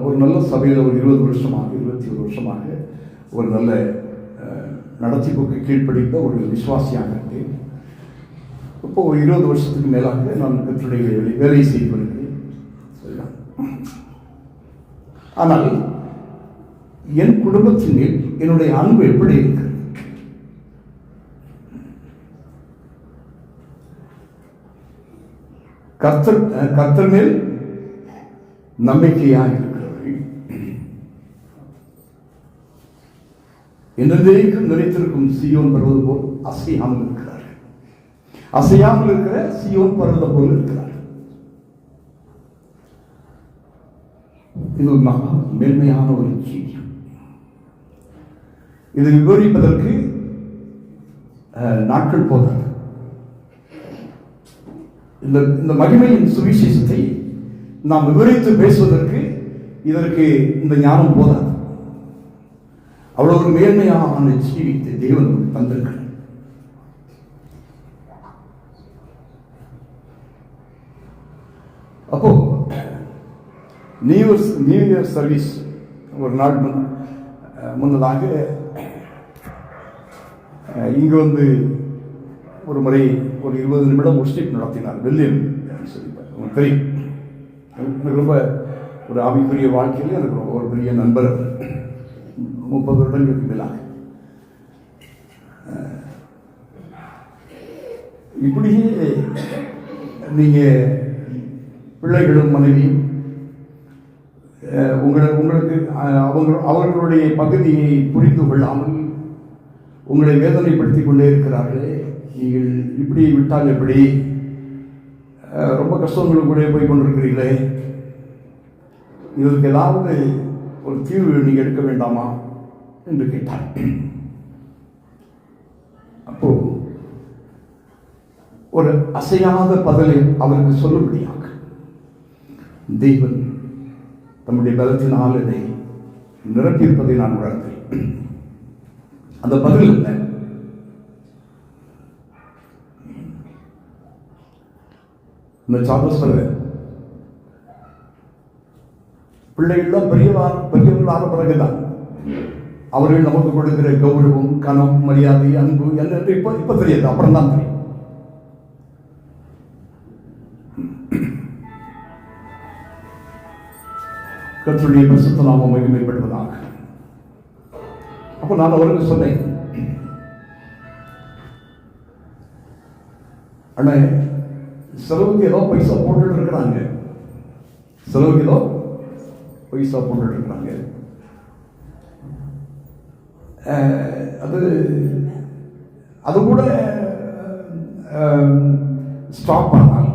ஒரு நல்ல சபையில் ஒரு 20 வருஷமாக 21 வருஷமாக ஒரு நல்ல நடத்திப்புக்கு கீழ்ப்படித்த ஒரு விசுவாசியாக இருந்தேன். இப்போ ஒரு 20 வருஷத்துக்கு மேலாக நான் கர்த்தருடைய வேலை செய்து வருகிறேன். ஆனால் என் குடும்பத்தின் மேல் என்னுடைய அன்பு எப்படி இருக்கு? கர்த்தர் மேல் நம்பிக்கையாக இருக்கிறவர்கள் என்றைக்கும் நிலைத்திருக்கும் சீயோன் பர்வதம் போல் அசையாமல் இருக்கிறார்கள். அசையாமல் இருக்கிற சீயோன் பர்வதம் போல் இருக்கிறார்கள். இது ஒரு மகா மேன்மையான ஒரு செய்தி. இதை விவரிப்பதற்கு நாட்கள் போதாது. இந்த மகிமையின் சுவிசேஷத்தை நாம் விவரித்து பேசுவதற்கு இதற்கு இந்த ஞானம் போதாது. அவ்வளவு ஒரு மேன்மையான ஜீவித்தை தேவன் தந்திருக்கிறார். அப்போ நியூ இயர் சர்வீஸ் ஒரு நாள் முன்னதாக இங்கு வந்து ஒரு முறை ஒரு 20 நிமிடம் ஒர்ஷிப் நடத்தினார். வெள்ளியம் சொல்லி தெரியும். எனக்கு ரொம்ப ஒரு ஆவிக்குரிய வாழ்க்கையில் எனக்கு ஒரு பெரிய நண்பர். 30 வருடங்களுக்கு மேலாக இப்படியே நீங்க பிள்ளைகளும் மனைவியும் உங்களுக்கு அவர்களுடைய பகுதியை புரிந்து கொள்ளாமல் உங்களை வேதனைப்படுத்திக் கொண்டே இருக்கிறார்களே, நீங்கள் இப்படி விட்டால் எப்படி, ரொம்ப கஷ்டங்களுக்கு கூட போய் கொண்டிருக்கிறீர்களே, இதற்கு ஏதாவது ஒரு தீர்வு நீங்கள் எடுக்க வேண்டாமா என்று கேட்டார். அப்போ ஒரு அசையாத பதிலை அவருக்கு சொல்லும்படியாக தெய்வன் தம்முடைய பலத்தினால் இதை நிரப்பியிருப்பதை நான் உணர்ந்தேன். அந்த பதில் என்ன? இந்த சாபஸ்வர பிள்ளைகள்லாம் பெரியவர்களான பிறகுதான் அவர்கள் நமக்கு கொடுக்கிற கௌரவம், கனம், மரியாதை, அன்பு என்ன இப்ப தெரியாது, அப்புறம் தான் தெரியும். கர்த்தருடைய பரிசுத்த நாமம் மகிமைப்படுவதாக. அப்ப நான் அவருக்கு சொன்னேன், அண்ணா செலவுக்கு ஏதோ பைசா போட்டுட்டு இருக்கிறாங்க, செலவுக்கு ஏதோ பைசா போட்டுட்டு இருக்கிறாங்க, அது கூட ஸ்டாப் பண்ணால்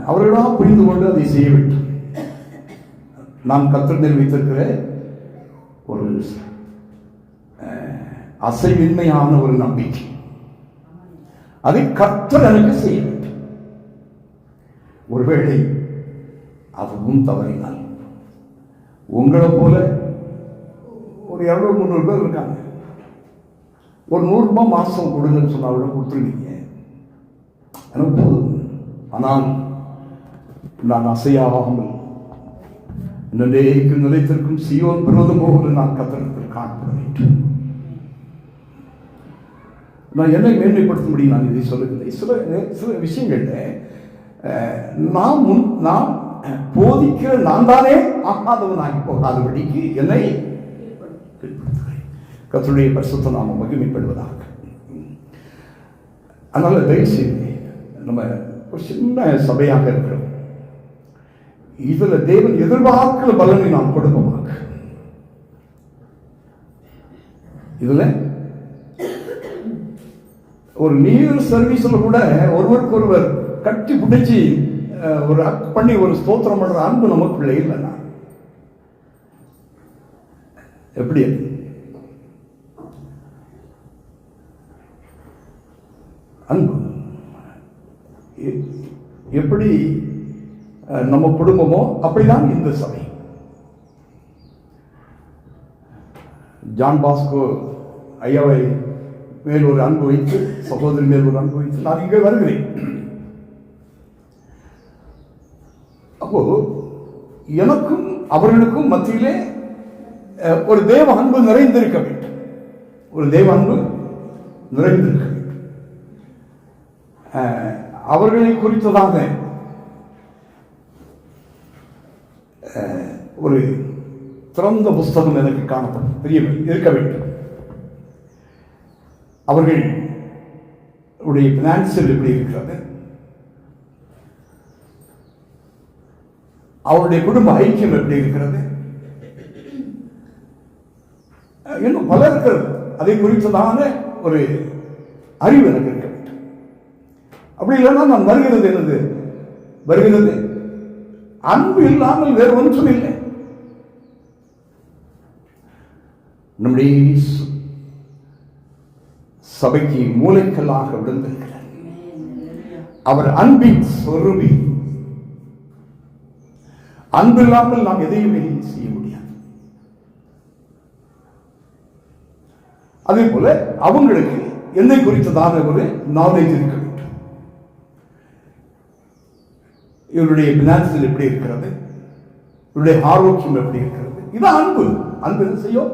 அவர்களாக புரிந்து கொண்டு அதை செய்ய வேண்டும். நாம் கர்த்தர் வைத்திருக்கிற ஒரு அசைவின்மையான ஒரு நம்பிக்கை, அதை கர்த்தர் எனக்கு செய்ய வேண்டும். ஒருவேளை அதுவும் தவறினால் உங்களை போல ஒரு 200-300 பேர் இருக்காங்க, ஒரு 100 ரூபாய் மாசம் கொடுங்கன்னு சொன்னா கூட கொடுத்துருவீங்க, எனக்கு போதும். ஆனால் நான் அசையாமல் நிலைத்திருக்கும் சீயோன் பெறுவதும் போது நான் கர்த்தரிடத்தில் காணப்பட வேண்டும். நான் என்னை மேன்மைப்படுத்த முடியும், நான் இதை சொல்லுகிறேன். சில விஷயங்கள்ல நாம் போதிக்கிற நான் தானே ஆகாதவனாகி போகாதபடிக்கு என்னை கர்த்தருடைய பரிசுத்த நாமம் மகிமைப்படுவதாக. அதனால தயவுசெய்து நம்ம ஒரு சின்ன சபையாக இருக்கிறோம், இதுல தேவன் எதிர்பார்க்கிற பலனை நாம் கொடுப்போமாக. இதுல ஒரு நீர் சர்வீஸ்ல கூட ஒருவருக்கு ஒருவர் கட்டி பிடிச்சி ஒரு பண்ணி ஒரு ஸ்தோத்திரம் பண்ற அன்பு நமக்குள்ள இல்லைன்னா எப்படி? அன்பு எப்படி நம்ம குடும்பமோ அப்படிதான் இந்த சபை. ஜான் பாஸ்கோ ஐயாவை மேல் ஒரு அன்பு வைத்து, சகோதரி மேல் ஒரு அன்பு வைத்து நான் இங்கே வருகிறேன். அப்போ எனக்கும் அவர்களுக்கும் மத்தியிலே ஒரு தேவ அன்பு நிறைந்திருக்க வேண்டும், ஒரு தேவ அன்பு நிறைந்திருக்க வேண்டும். அவர்களை குறித்ததாக ஒரு திறந்த புஸ்தகம் எனக்கு காணப்படும், பெரிய இருக்க வேண்டும். அவர்கள் பினான்சியல் எப்படி இருக்கிறது, அவருடைய குடும்ப ஐக்கியம் எப்படி இருக்கிறது, இன்னும் பல இருக்கிறது. அதை குறித்ததான ஒரு அறிவு எனக்கு இருக்க வேண்டும். அப்படி இல்லைன்னா நான் வருகிறது என்னது? வருகிறது அன்பு இல்லாமல் வேறு ஒன்றும் இல்லை. நம்முடைய சபைக்கு மூளைக்கல்லாக விழுந்திருக்கிறார் அவர் அன்பின் சொருபி. அன்பு இல்லாமல் நாம் எதையுமே செய்ய முடியாது. அதே போல அவங்களுக்கு என்னை குறித்ததான ஒரு நாலேஜ் இருக்க வேண்டும். இவருடைய பினான்சியல் எப்படி இருக்கிறது, இவருடைய ஆரோக்கியம் எப்படி இருக்கிறது, இதான் அன்பு. அன்பு என்ன செய்யும்?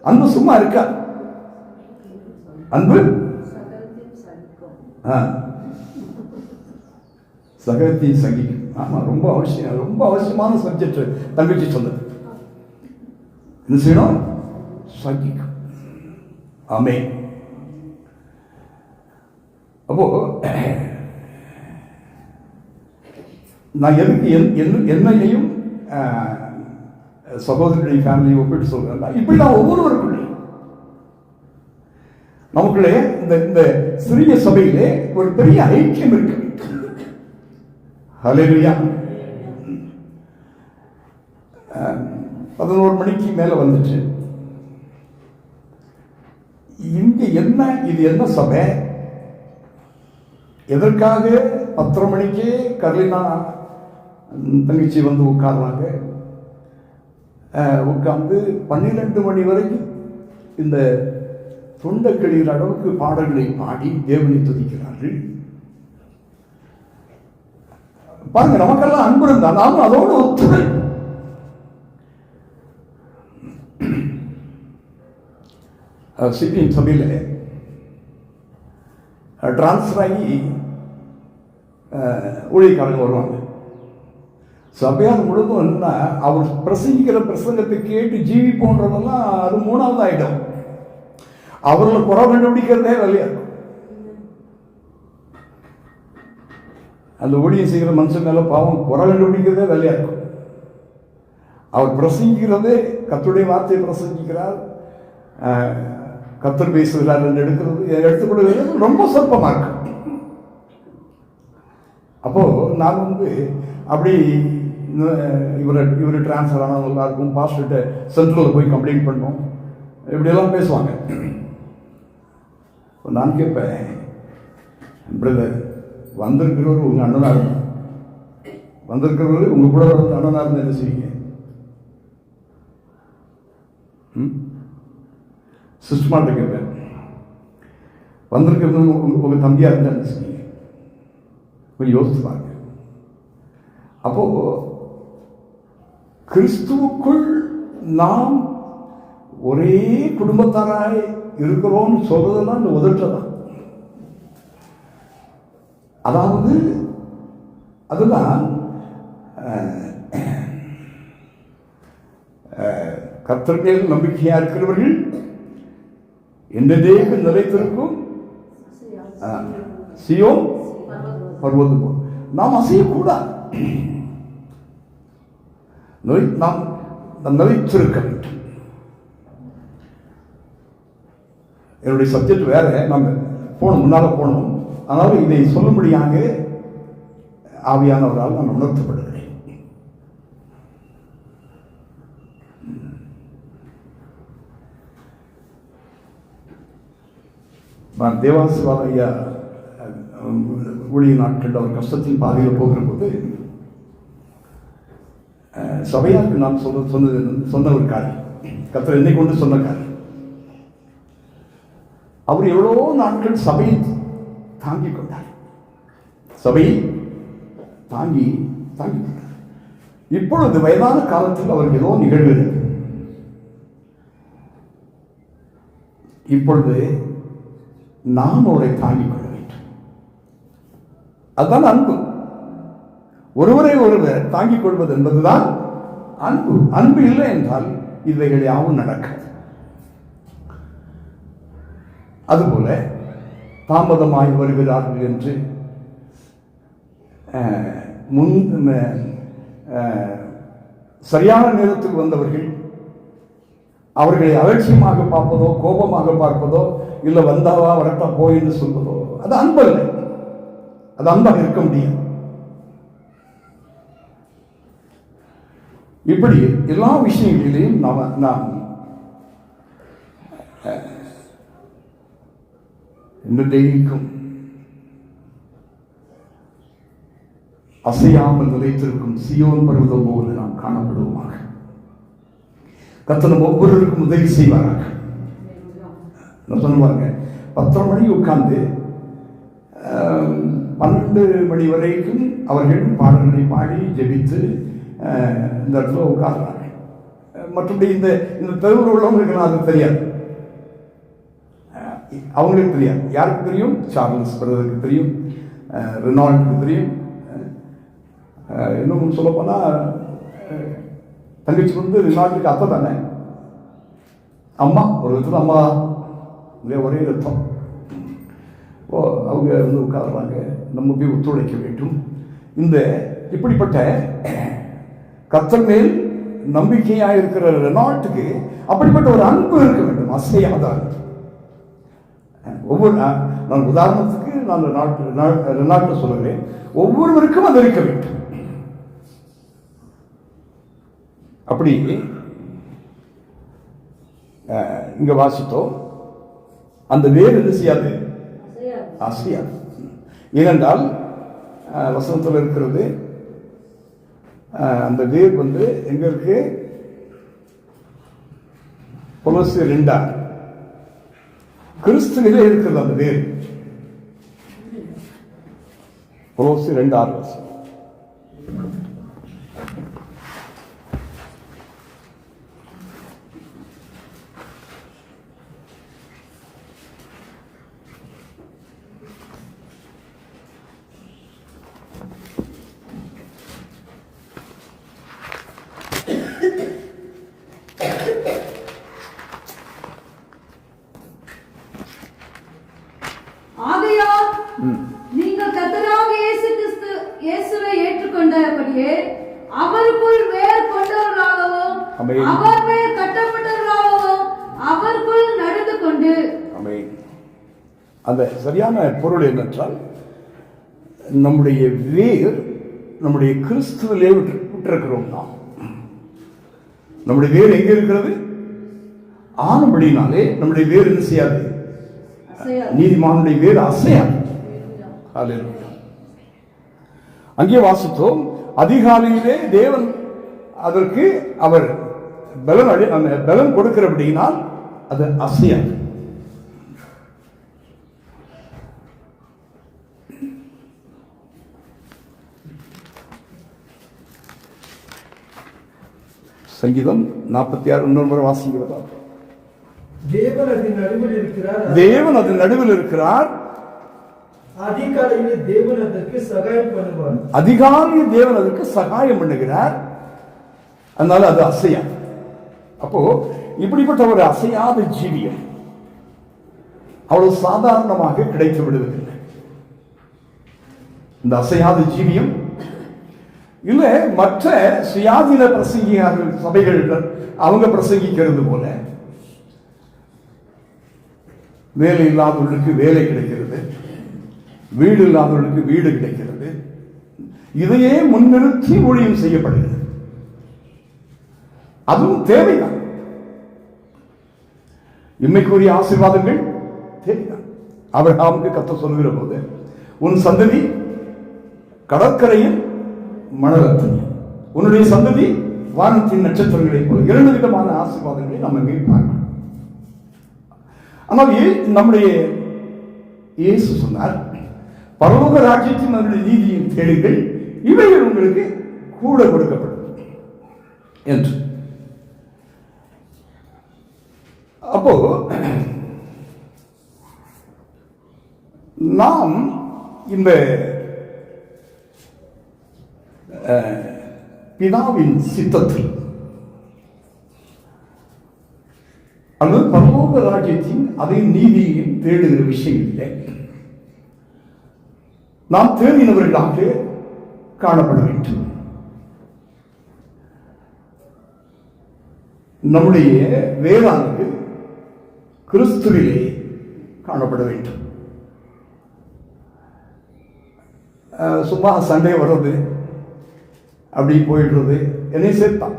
அன்பு சும்மா இருக்கா? அன்பு சகலத்தையும் சகிக்கும். ஆமா, ரொம்ப அவசியம், ரொம்ப அவசியமான சப்ஜெக்ட். தங்கச்சி சொன்னது என்ன செய்யணும்? சகிக்கும். ஆமே. அப்போ நான் எதுக்கு என்னையும் சகோதரனுடைய ஃபேமிலியை ஒப்பிட்டு சொல்கிறேன். இப்படி நான் ஒவ்வொருவருக்குள்ளே நமக்குள்ளே இந்த சிறிய சபையிலே ஒரு பெரிய ஐக்கியம் இருக்கு. ஹல்லேலூயா. 11 மணிக்கு மேலே வந்துச்சு. இங்கே இது என்ன சபை, எதற்காக 10:30 மணிக்கு கர்லினா தங்கச்சி வந்து உட்கார்றாங்க. உட்கார்ந்து 12 மணி வரைக்கும் இந்த தொண்டை கிழிகிற அளவுக்கு பாடல்களை பாடி தேவனை துதிக்கிறார்கள். பாருங்க, நமக்கெல்லாம் அன்பு இருந்தா நானும் அதோடு ஒத்துழை. சிபிஎம் சபையில் டிரான்ஸ்ஃபர் ஆகி ஊழியக்காரங்க வருவாங்க. சபையார் முழுதும் என்னன்னா அவர் பிரசங்கிக்கிற பிரசங்கத்தை கேட்டு ஜீவி போன்றதெல்லாம் அது 3வது ஆயிடும். அவர்களை குறை கண்டுபிடிக்கிறதே வேலையா இருக்கும். அந்த ஊழியம் செய்கிற மனுஷன் மேல பாவம் குறை கண்டுபிடிக்கிறதே வேலையா இருக்கும். அவர் பிரசங்கிக்கிறதே கர்த்தருடைய வார்த்தையை பிரசங்கிக்கிறார், கர்த்தர் பேசுகிறார் என்று எடுத்துக்கொள்கிறது ரொம்ப சொற்பமா இருக்கு. அப்போ நான் வந்து அப்படி இவர் டிரான்ஸ்ஃபர் ஆனால் நல்லா இருக்கும், பாஸ்டர்கிட்ட சென்ட்ரலில் போய் கம்ப்ளைண்ட் பண்ணோம், இப்படியெல்லாம் பேசுவாங்க. நான் கேட்பேன், பிரதர், வந்திருக்கிறவர் உங்கள் அண்ணனாக இருந்தால், வந்திருக்கிறவர் உங்கள் கூட வந்து அண்ணனாக இருந்தால் என்ன செய்வீங்க? சிஸ்டமாட்ட கேட்பேன், வந்திருக்கிறது உங்கள் தம்பியாக இருந்தால் என்ன செய்வீங்க? கொஞ்சம் யோசித்து பாருங்க. அப்போ கிறிஸ்துவுக்குள் நாம் ஒரே குடும்பத்தாராய் இருக்கிறோம்னு சொல்றதெல்லாம் இந்த உதட்டதான். அதாவது அதுதான் கர்த்தர் மேல் நம்பிக்கையா இருக்கிறவர்கள் என்றைக்கு நிலைத்திருக்கும் சீயோன் பர்வதம் போல் நாம் அசையக்கூடாது. நாம் நிலைத்திருக்க வேண்டும். என்னுடைய சப்ஜெக்ட் வேற, நம்ம முன்னால போனோம். அதனால இதை சொல்லும்படியாக ஆவியானவரால் நான் உணர்த்தப்படுகிறேன். நான் தேவாசிவாத ஐயா ஊழிய நாட்கள் அவர் கஷ்டத்தின் பாதையில் போகிற போது சபையாருக்கு நான் சொன்ன ஒரு காரியம், கர்த்தர் என்னை கொண்டு சொன்ன காரியம். அவர் எவ்வளோ நாட்கள் சபையை தாங்கிக் கொண்டார், சபையை தாங்கி கொண்டார். இப்பொழுது வயதான காலத்தில் அவருக்கு ஏதோ நிகழ்வு. இப்பொழுது நாம் அவரை தாங்கிக் கொள்ள வேண்டும். அதுதான் அன்பு. ஒருவரை ஒருவர் தாங்கிக் கொள்வது என்பதுதான் அன்பு. அன்பு இல்லை என்றால் இவைகள் யாவும் நடக்காது. அதுபோல தாமதமாய் வருகிறார்கள் என்று சரியான நேரத்தில் வந்தவர்கள் அவர்களை அலட்சியமாக பார்ப்பதோ, கோபமாக பார்ப்பதோ, இல்லை வந்தாவா வரட்டா போய் என்று சொல்வதோ அது அன்பல்ல. அது அன்பாக இருக்க முடியும். இப்படி எல்லா விஷயங்களிலையும் நாம் இன்றைக்கும் அசையாமல் நிலைத்திருக்கும் சீயோன் பர்வதம் போல நாம் காணப்படுவோமாக. கர்த்தர் ஒவ்வொருவருக்கும் உதவி செய்வாராக. நான் சொல்லுவாங்க, 10 மணி உட்கார்ந்து 12 மணி வரைக்கும் அவர்கள் பாடல்களை பாடி ஜெபித்து இந்த இடத்துல உட்கார்றாங்க. மற்றபடி இந்த தெருவில் உள்ளவங்களுக்கு அது தெரியாது, அவங்களுக்கு தெரியாது. யாருக்கு தெரியும்? சார்லஸ் பிரதருக்கு தெரியும், ரெனால்டுக்கு தெரியும். இன்னும் சொல்ல போனால் தங்கச்சி வந்து ரெனால்டுக்கு அத்தை தானே, அம்மா, ஒரு விதத்தில் அம்மா ஒரே ரத்தம். அவங்க வந்து உட்கார்றாங்க. நம்ம போய் ஒத்துழைக்க வேண்டும். இந்த இப்படிப்பட்ட கர்த்தர் மேல் நம்பிக்கையாக இருக்கிற ரெனால்ட்டுக்கு அப்படிப்பட்ட ஒரு அன்பு இருக்க வேண்டும், அசையாத அன்பு. ஒவ்வொரு நான் உதாரணத்துக்கு நான் ரெனால்ட்டை சொல்லுகிறேன், ஒவ்வொருவருக்கும் அது இருக்க வேண்டும். அப்படி இங்க வாசித்தோம், அந்த வேர் என்ன செய்யாது, அசையாது. ஏனென்றால் வசனத்தில் இருக்கிறது, அந்த வேர் எங்க இருக்கு, கொலோசியர் 2 கிறிஸ்துவிலே இருக்கிறது அந்த வேர். கொலோசியர் 2:6 நீங்கள் கர்த்தராகிய இயேசுவை ஏற்றுக்கொண்டபடியே அவருக்குள் வேர் கொண்டவர்களாகவும் அவர் மேல் கட்டப்பட்டவர்களாகவும் அவருக்குள் நடந்து கொண்டு. அந்த சரியான பொருள் என்னென்றால், நம்முடைய வேர் நம்முடைய கிறிஸ்துவிலே விட்டிருக்கிறோம். நாம் நம்முடைய வேர் எங்க இருக்கிறது, ஆனபடினாலே நம்முடைய வேர் என்ன செய்யாது, நீதிமானுடைய வேர் அசையாது. அங்கே வாசித்தோம், அதிகாலையிலே தேவன் அதற்கு அவர் பலன் கொடுக்கிறபடினால் அது அசையாது. சங்கீதம் 46 இன்னொரு முறை வாசிக்கிறதா? தேவன் அதன் நடுவில் இருக்கிறார், தேவன் அதன் நடுவில் இருக்கிறார், அதிகாலையில் தேவன் அதற்கு சகாயம் பண்ணுவார், அதிகாலையில் தேவன் அதற்கு சகாயம் பண்ணுகிறார். அதனால அது அசையாது. அப்போ இப்படிப்பட்ட ஒரு அசையாத ஜீவியம் அவ்வளவு சாதாரணமாக கிடைத்து விடுவதில்லை. இந்த அசையாத ஜீவியம் இல்ல மற்ற சுயாதீன பிரசங்கியார்கள் சபைகள் அவங்க பிரசங்கிக்கிறது போல வேலை இல்லாதவர்களுக்கு வேலை கிடைக்கிறது, வீடு இல்லாதவர்களுக்கு வீடு கிடைக்கிறது. இதையே முன்னிறுத்தி ஊழியம் செய்யப்படுகிறது. அதுவும் தேவைதான். இன்மைக்குரிய ஆசீர்வாதங்கள் தேவைதான். ஆபிரகாமுக்கு கர்த்தர் சொல்லுகிற போது, உன் சந்ததி கடற்கரையில் மணலத்தனை, உன்னுடைய சந்ததி வானத்தின் நட்சத்திரங்களை போல, 2 விதமான ஆசீர்வாதங்களை நம்ம இங்கே பார்க்கலாம். ஆனால் நம்முடைய இயேசு சொன்னார், பரலோக ராஜ்யத்தின் அவருடைய நீதியின் தேடுங்கள், இவைகள் உங்களுக்கு கூட கொடுக்கப்படும் என்று. அப்போ நாம் இந்த பிதாவின் சித்தத்தில் அல்லது பரலோக ராஜ்யத்தின் அதை நீதியின் தேடுகிற விஷயங்களிலே நாம் தேடினவர்களாக காணப்பட வேண்டும். நம்முடைய வேளாண்மை கிறிஸ்துவிலே காணப்பட வேண்டும். சும்மா சண்டே வர்றது அப்படி போயிடுறது என்னை சேர்த்தான்.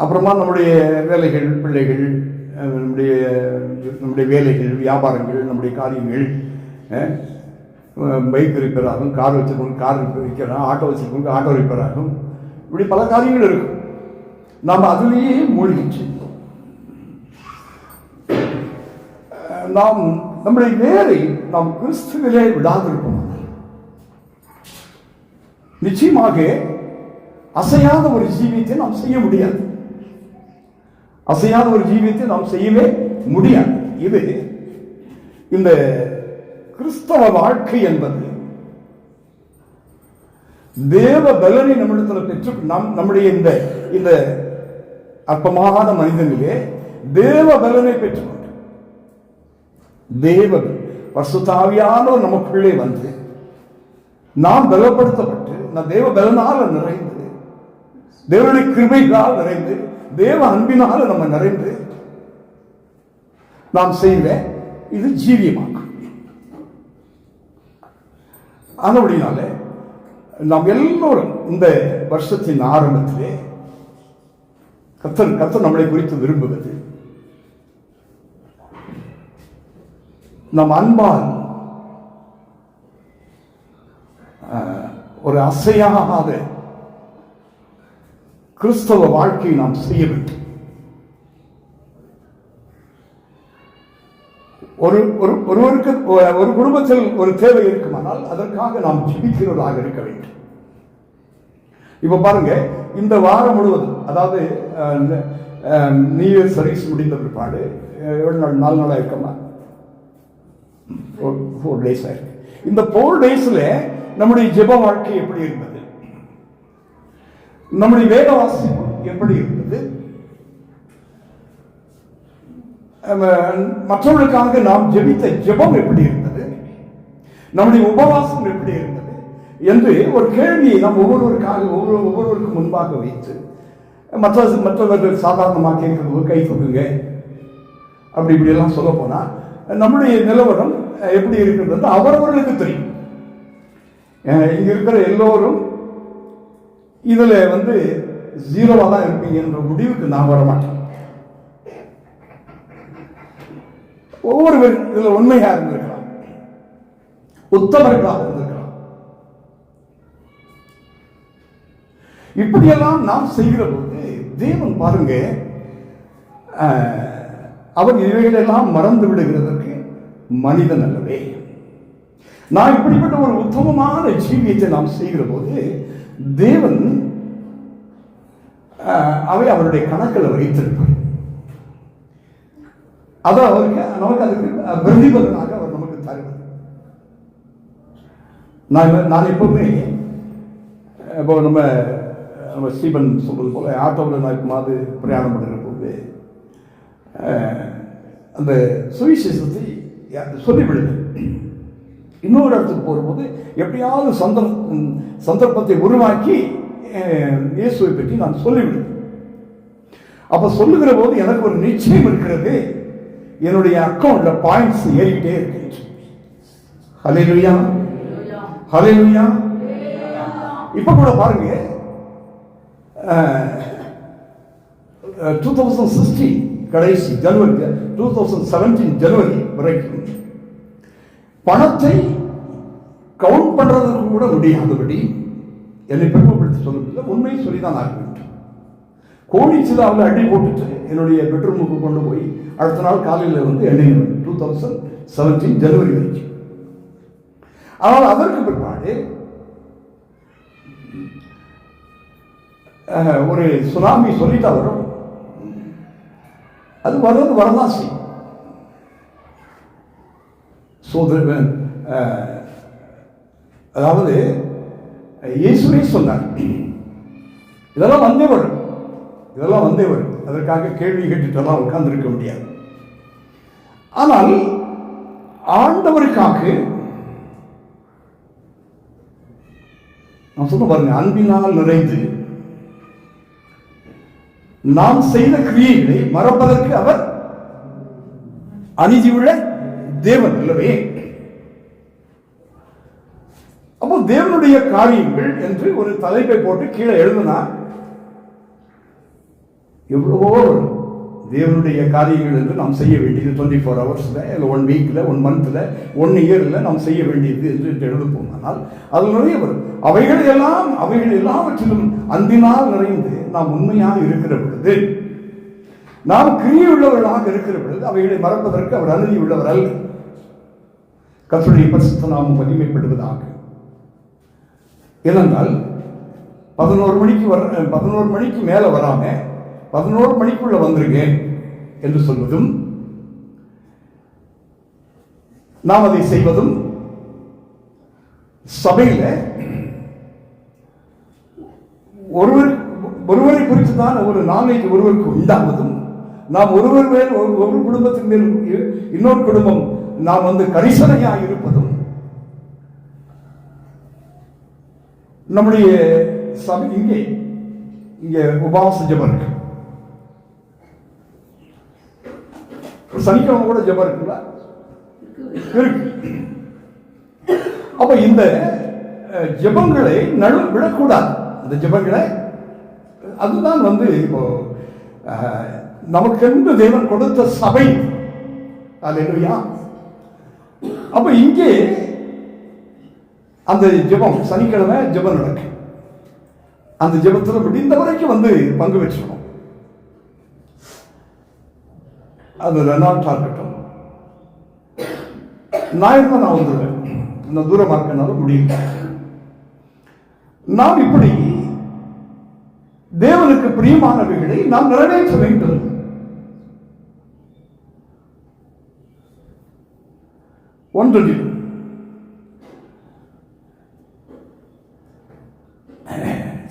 அப்புறமா நம்முடைய வேலைகள், பிள்ளைகள், நம்முடைய வேலைகள், வியாபாரங்கள், நம்முடைய காரியங்கள், பைக் ரிப்பேர் ஆகும், கார் வச்சுக்கோங்க கார் ரிப்பேர், ஆட்டோ வச்சுக்கோங்க ஆட்டோ ரிப்பேர் ஆகும், இப்படி பல காரியங்கள் இருக்கும். நாம் அதிலேயே மூழ்கிச்சு. நாம் நம்முடைய வேரை நாம் கிறிஸ்துவிலே விடாதிருப்போம், நிச்சயமாக அசையாத ஒரு ஜீவியத்தை நாம் செய்ய முடியாது. அசையாத ஒரு ஜீவியத்தை நாம் செய்யவே முடியாது. இது இந்த கிறிஸ்தவ வாழ்க்கை என்பது தேவ பலனை நம்மிடத்தில் பெற்று நம்முடைய இந்த அற்பமான மனிதனிலே தேவ பலனை பெற்றுக்கொண்டு தேவ பரிசுத்த ஆவியானவர் நமக்குள்ளே வந்து நாம் பலப்படுத்தப்பட்டு நான் தேவ பலனால நிறைந்து, தேவனுடைய கிருபைகளால் நிறைந்து, தேவ அன்பினால நம்ம நிறைந்து நாம் செய்த இது ஜீவியமாகும். ஆனபடினால நாம் எல்லோரும் இந்த வருஷத்தின் ஆரம்பத்திலே கர்த்தர் நம்மளை குறித்து விரும்புவது நம் அன்பால் ஒரு அசையாத கிறிஸ்தவ வாழ்க்கையை நாம் செய்ய வேண்டும். ஒருவருக்கு ஒரு குடும்பத்தில் ஒரு தேவை இருக்குமானால் அதற்காக நாம் ஜெபிக்கிறவர்களாக இருக்க வேண்டும். இப்ப பாருங்க, இந்த வாரம் முழுவதும், அதாவது நியூ இயர் சர்வீஸ் முடிந்த பிற்பாடு 4 நாளா இருக்கமா, 4 days ஆயிருக்கு. இந்த 4 daysல நம்முடைய ஜெப வாழ்க்கை எப்படி இருந்தது, நம்முடைய வேத வாசிப்பு எப்படி இருந்தது, மற்றவர்களுக்காக நாம் ஜெபித்த ஜெபம் எப்படி இருந்தது, நம்முடைய உபவாசம் எப்படி இருந்தது என்று ஒரு கேள்வியை நாம் ஒவ்வொருவருக்கும் முன்பாக வைத்து, மற்றவர்கள் சாதாரணமாக கேட்கிறது கை தூக்குங்க அப்படி இப்படி எல்லாம் சொல்ல போனா நம்முடைய நிலவரம் எப்படி இருக்கிறது அவரவர்களுக்கு தெரியும். இங்க இருக்கிற எல்லோரும் இதுல 0வா தான் இருப்பீங்க என்ற முடிவுக்கு நான் வர மாட்டேன். ஒவ்வொருவர் இதுல உண்மையா இருந்திருக்கலாம், உத்தமர்களாக இருந்திருக்கலாம். இப்படியெல்லாம் நாம் செய்கிற போது தேவன் பாருங்க, அவர் இவைகளெல்லாம் மறந்து விடுகிறதற்கு மனிதன் அல்லவே. நான் இப்படிப்பட்ட ஒரு உத்தமமான ஜீவியத்தை நாம் செய்கிற போது தேவன் அவை அவருடைய கணக்கில் வைத்திருப்பார். அது அவருக்கு நமக்கு அதுக்கு பிரதிபலனாக அவர் நமக்கு தருவார். நான் எப்பவுமே இப்போ நம்ம ஸ்டீபன் சொல்றது போல ஆட்டோவில் நான் இப்போது பிரயாணம் பண்ணுற போது அந்த சுவிசேஷத்தை சொல்லிவிடுவேன். இன்னொரு இடத்துக்கு போகும்போது எப்படியாவது சந்தர்ப்பத்தை உருவாக்கி இயேசுவை பற்றி நான் சொல்லிவிடுவேன். அப்ப சொல்லுகிற போது எனக்கு ஒரு நிச்சயம் இருக்கிறது, என்னுடைய அக்கௌண்ட்ல பாயிண்ட்ஸ் ஏறிக்கிட்டே இருக்கு. ஹல்லேலூயா, ஹல்லேலூயா. இப்ப கூட பாருங்க, 2016 கடைசி ஜனவரி, 2017 ஜனவரி வரைக்கும் பணத்தை கவுண்ட் பண்றதுக்கு கூட முடியாதபடி என்னை பெருமைப்படுத்தி சொல்லவில்லை, உண்மையை சொல்லிதான் ஆக வேண்டும். கோழிச்சிதாவில் அடி போட்டுட்டு என்னுடைய பெட்ரூமுக்கு கொண்டு போய் அடுத்த நாள் காலையில் எண்ணெய் 2017 ஜனவரி வரைக்கும். ஆனால் அதற்கு பிற்பாடு ஒரு சுனாமி சொல்லிட்டா வரும், அது வர்றது வரதான் செய்யும். சோதரன் அதாவது இயேசுவே சொன்னார், இதெல்லாம் வந்தே வரும், இதெல்லாம் வந்தே வரும். அதற்காக கேள்வி கேட்டுட்டெல்லாம் உட்கார்ந்து இருக்க முடியாது. ஆனால் ஆண்டவருக்காக நான் சொல்ல பாருங்க, அன்பினால் நிறைந்து நாம் செய்த கிரியைகளை மறப்பதற்கு அவர் அநீதியுள்ள தேவன் அல்லவே. அப்போ தேவனுடைய காரியங்கள் என்று ஒரு தலைப்பை போட்டு கீழே எழுதுனா எவ்வளவோ தேவனுடைய காரியங்கள் என்று நாம் செய்ய வேண்டியது 24 ஹவர்ஸ்ல, இல்லை 1 வீக்ல, 1 மந்த்ல, 1 இயர்ல நாம் செய்ய வேண்டியது என்று எழுதுவோம். ஆனால் அது நிறைய வரும். அவைகள் எல்லாவற்றிலும் அன்பினால் நிறைந்து நாம் உண்மையாக இருக்கிற பொழுது, நாம் கிரியை உள்ளவர்களாக இருக்கிற பொழுது அவைகளை மறப்பதற்கு அவர் அனுமதி உள்ளவர் அல்ல. கர்த்தருடைய பரிசுத்த நாமம் மகிமைப்படுவதாக. ஏனென்றால் 11 மணிக்கு மேல வராம 11 மணிக்குள்ள வந்துருங்க என்று சொல்வதும், நாம் அதை செய்வதும், சபையில ஒருவரை குறித்து தான் ஒரு நாளைக்கு ஒருவருக்கு உண்டாவதும், நாம் ஒருவர் மேல் ஒரு குடும்பத்தின் மேல் இன்னொரு குடும்பம் நாம் கரிசனையாக இருப்பதும் நம்முடைய சபை இங்கே உபவாச ஜெபம் இருக்கு. சனிக்கிழமை கூட ஜெபம் இருக்குல்ல, இருக்கு. அப்ப இந்த ஜெபங்களை விடக்கூடாது. இந்த ஜெபங்களை அதுதான் இப்போ நமக்கென்று தேவன் கொடுத்த சபை. அல்லேலூயா. அப்ப இங்கே அந்த ஜெபம் சனிக்கிழமை ஜெபம் நடக்கு. அந்த ஜெபத்தில் முடிந்த வரைக்கும் பங்கு பெற்றணும். அது ரெனால்டா இருக்கட்டும், ஞாயிறு நான் வந்துடுவேன், இந்த தூரமாக இருக்கனால முடியல. நாம் இப்படி தேவனுக்கு பிரியமானவைகளை நாம் நிறைவேற்ற வேண்டும். ஒன்றில்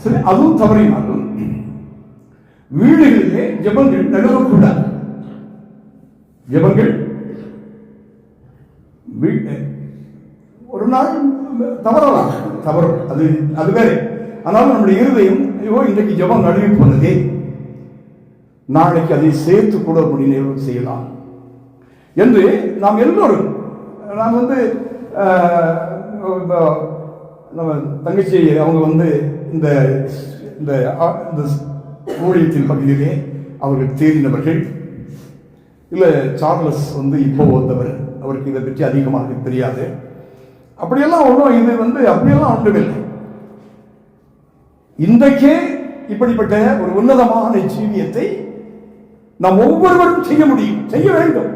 சரி, அதுவும் தவறினாலும் வீடுகளிலே ஜெபங்கள் நடுவக்கூடாது. ஜெபங்கள் ஒரு நாள் தவறலாம், தவறும், அது வேற. ஆனாலும் நம்முடைய இருதயம், ஐயோ இன்றைக்கு ஜெபம் நழுவி போனதே, நாளைக்கு அதை சேர்த்து கூட முடிவு செய்யலாம் என்று நாம் எல்லோரும், நான் நம்ம தங்கச்சி அவங்க இந்த ஊழியத்தின் பகுதியிலே அவர்கள் தேறினவர்கள். இல்லை சார்லஸ் இப்போ வந்தவர், அவருக்கு இதை பற்றி அதிகமாக தெரியாது. அப்படியெல்லாம் ஒன்றும் இது அப்படியெல்லாம் ஒன்றுமில்லை. இன்றைக்கே இப்படிப்பட்ட ஒரு உன்னதமான ஜீவியத்தை நாம் ஒவ்வொருவரும் செய்ய முடியும், செய்ய வேண்டும்,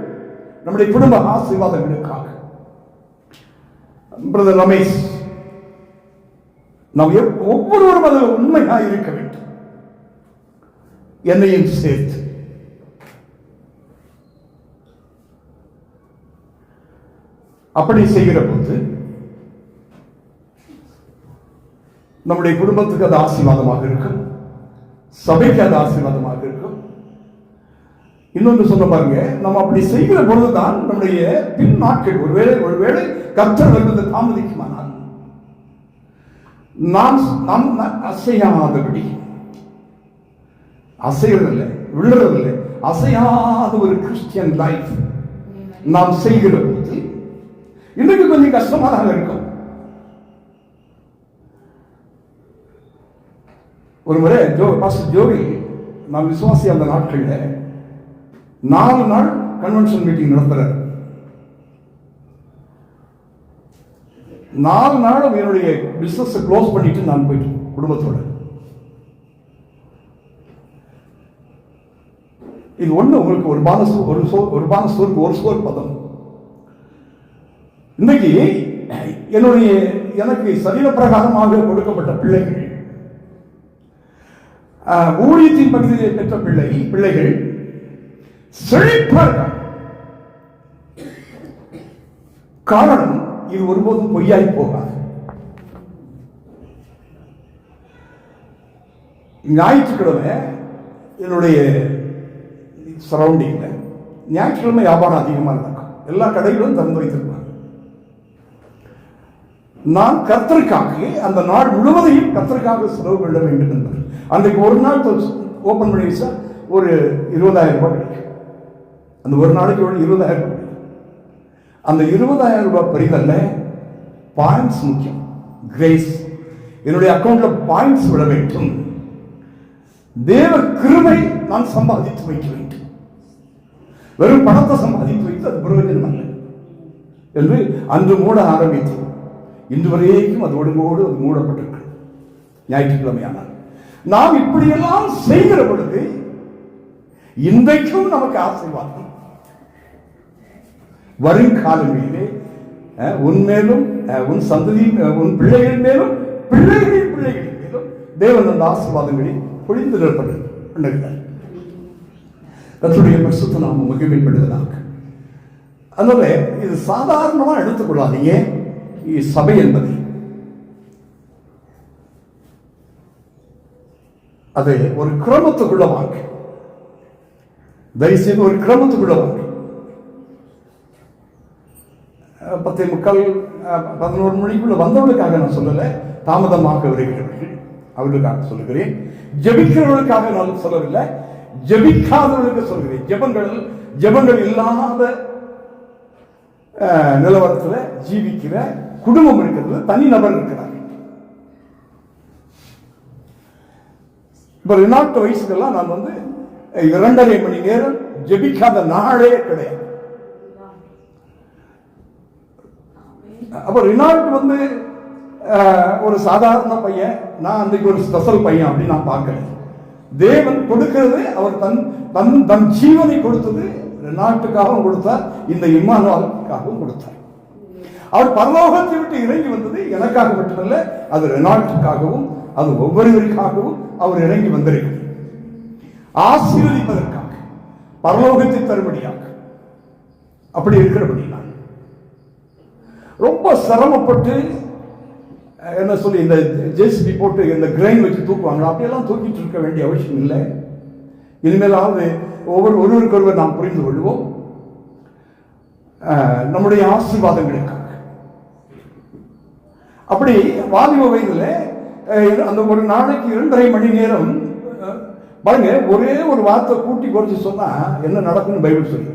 நம்முடைய குடும்ப ஆசீர்வாதங்களுக்காக. பிரதர் ரமேஷ், நாம் ஒவ்வொருவரும் அது உண்மையாக இருக்க வேண்டும், என்னையும் சேர்த்து. அப்படி செய்கிற போது நம்முடைய குடும்பத்துக்கு அது ஆசீர்வாதமாக இருக்கும், சபைக்கு அது ஆசீர்வாதமாக இருக்கும். இன்னொன்று சொல்ல பாருங்க, நம்ம அப்படி செய்கிற பொழுதுதான் நம்முடைய பின் நாட்கள் ஒருவேளை கர்த்தர் வருவது தாமதிக்குமானால் நாம் அசையாதபடி, அசைவதில்லை, விழுறதில்லை, அசையாத ஒரு கிறிஸ்டியன் லைஃப் நாம் செய்கிற போது இன்னைக்கு கொஞ்சம் கஷ்டமாக இருக்கும். ஒரு முறை பாஸ்டர் ஜோவி, நான் விசுவாசி அந்த நாட்களில் 4 நாள் கன்வென்ஷன் மீட்டிங் நடத்துறார். 4 நாள் என்னுடைய பிசினஸ் க்ளோஸ் பண்ணிட்டு நான் போயிட்டு குடும்பத்தோட. இது ஒண்ணு, உங்களுக்கு ஒரு பான சோறுக்கு ஒரு சோறு பதம். இன்னைக்கு எனக்கு சரீர பிரகாரமாக கொடுக்கப்பட்ட பிள்ளைகள், ஊழியத்தின் பகுதியை பெற்ற பிள்ளைகள் செழிப்பார்கள். காரணம், இது ஒருபோதும் பொய்யாய் போகாது. ஞாயிற்றுக்கிழமை என்னுடைய சரௌண்டிங்ல ஞாயிற்றுக்கிழமை வியாபாரம் அதிகமாக நடக்கும். எல்லா கடைகளும் திறந்து வைத்திருப்பாங்க. நான் கர்த்தருக்காக அந்த நாள் முழுவதையும் கர்த்தருக்காக செலவு கொள்ள வேண்டும் என்பது. அன்றைக்கு ஒரு நாள் ஓபன் பண்ணி வச்சா ஒரு 20,000 ரூபாய் கிடைக்கும். அந்த ஒரு நாளைக்கு 20,000 ரூபாய். அந்த 20,000 ரூபாய் பெரிதல்ல, பாயிண்ட்ஸ் முக்கியம். கிரேஸ், என்னுடைய அக்கௌண்ட்ல பாயிண்ட்ஸ் விட வேண்டும். தேவ கிருபை நான் சம்பாதித்து வைக்க வேண்டும். வெறும் பணத்தை சம்பாதித்து வைத்து அது பிரயோஜனம் அல்ல என்று அன்று மூட ஆரம்பித்தோம். இன்று வரைக்கும் அது ஒழுங்கோடு அது மூடப்பட்டிருக்கு. ஞாயிற்றுக்கிழமையானால் நாம் இப்படியெல்லாம் செய்கிற பொழுது இன்றைக்கும் நமக்கு ஆசீர்வாதம். வருங்காலங்களிலே உன்மேலும் உன் சந்ததி உன் பிள்ளைகள் மேலும் பிள்ளைகளின் மேலும் தேவன் அந்த ஆசீர்வாதங்களை பொழிந்து நிற்படுகிறார். கர்த்தருடைய பரிசுத்த நாமம் மகிமைப்படுவதாக. அதனால இது சாதாரணமா எடுத்துக்கொள்ளாதீங்க. சபை என்பது அதை ஒரு கிரமத்துக்குள்ள வாங்க. தயவுசெய்து ஒரு கிரமத்துக்குள்ள வாங்க. 10:45 11 மணிக்குள்ள வந்தவர்களுக்காக நான் சொல்லலை, தாமதமாக வருகிறவர்கள் அவர்களுக்காக சொல்லுகிறேன். ஜெபிக்கிறவர்களுக்காக நான் சொல்லவில்லை, ஜெபிக்காதவர்களுக்கு சொல்கிறேன். ஜெபங்கள் இல்லாத நிலவரத்தில் ஜீவிக்கிற குடும்பம் இருக்கிறது, தனிநபர் இருக்கிறார். இப்ப 2 வயசுக்கெல்லாம் நான் 2.5 மணி நேரம் ஜெபிக்காத நாளே கிடையாது. அப்ப ரினால்ட் ஒரு சாதாரண பையன், நான் அன்றைக்கு ஒரு ஸ்பெஷல் பையன் அப்படின்னு நான் பார்க்கிறேன். தேவன் கொடுக்கிறது, அவர் தன் ஜீவனை கொடுத்தது ரினால்ட்டுக்காகவும் கொடுத்தார், இந்த இம்மானுவேலுக்காகவும் கொடுத்தார். அவர் பரலோகத்தை விட்டு இறங்கி வந்தது எனக்காக மட்டுமல்ல, அது ரினால்ட்டுக்காகவும் அது ஒவ்வொருவருக்காகவும் அவர் இறங்கி வந்திருக்கிறார். ஆசீர்வதிப்பதற்காக, பரலோகத்தை தரும்படியாக. அப்படி இருக்கிறபடி நான் ரொம்ப சிரமப்பட்டு என்ன சொல்லி இந்த ஜேசிபி போட்டு இந்த கிரைன் வச்சு தூக்குவாங்க, அப்படியெல்லாம் தூக்கிட்டு இருக்க வேண்டிய அவசியம் இல்லை. இனிமேலாவது ஒருவருக்கொருவர் நாம் புரிந்து கொள்வோம், நம்முடைய ஆசீர்வாதங்களுக்காக. அப்படி வாலிப வயதில் அந்த ஒரு நாளைக்கு 2.5 மணி நேரம் பாருங்க, ஒரே ஒரு வார்த்தை கூட்டி குறைச்சு சொன்னா என்ன நடக்கும்னு பைபிள் சொல்லி